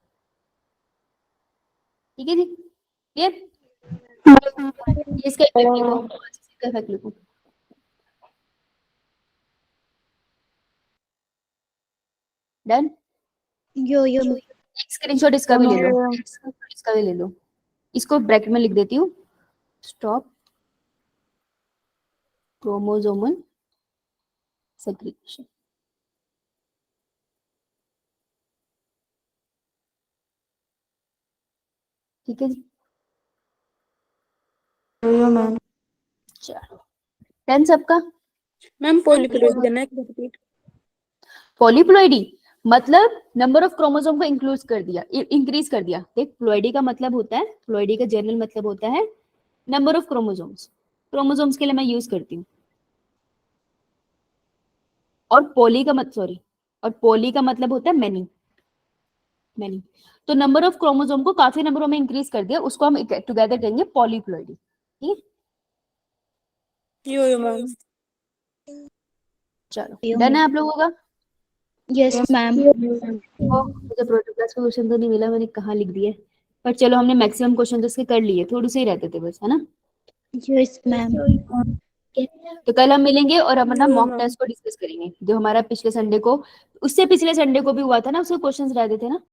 ठीक है जी, क्लियर? इसका इफेक्ट लिखो। डन। स्क्रीनशॉट इसका भी ले लो, इसका भी ले लो। इसको ब्रैकेट में लिख देती हूँ, स्टॉप क्रोमोसोमल सेग्रीगेशन। ठीक है जी, चलो डन सबका। मैम पॉलीप्लोइडी करना है, रिपीट। पॉलीप्लोइडी मतलब नंबर ऑफ क्रोमोसोम को इंक्लूड कर दिया, इंक्रीज कर दिया। देख, प्लोइडी का मतलब होता है, प्लोइडी का जनरल मतलब होता है नंबर ऑफ क्रोमोसोम्स। क्रोमोसोम्स के लिए मैं यूज करती हूँ। और पॉली का मतलब होता है मैनी। तो नंबर ऑफ क्रोमोसोम को काफी नंबरों में इंक्रीज कर दिया, उसको हम टुगेदर कहेंगे पॉलीप्लोइडी। ठीक है, यो मैम। चलो डन है आप लोगों का? Yes, ma'am. मुझे प्रोटोक्लास का क्वेश्चन तो नहीं मिला, मैंने कहाँ लिख दिया, पर चलो हमने मैक्सिमम क्वेश्चन तो इसके कर लिए, थोड़े से ही रहते थे बस, है ना? Yes, ma'am. तो कल हम मिलेंगे और अपना मॉक टेस्ट को डिस्कस करेंगे, जो हमारा पिछले संडे को, उससे पिछले संडे को भी हुआ था ना, उसके क्वेश्चंस रहते थे ना।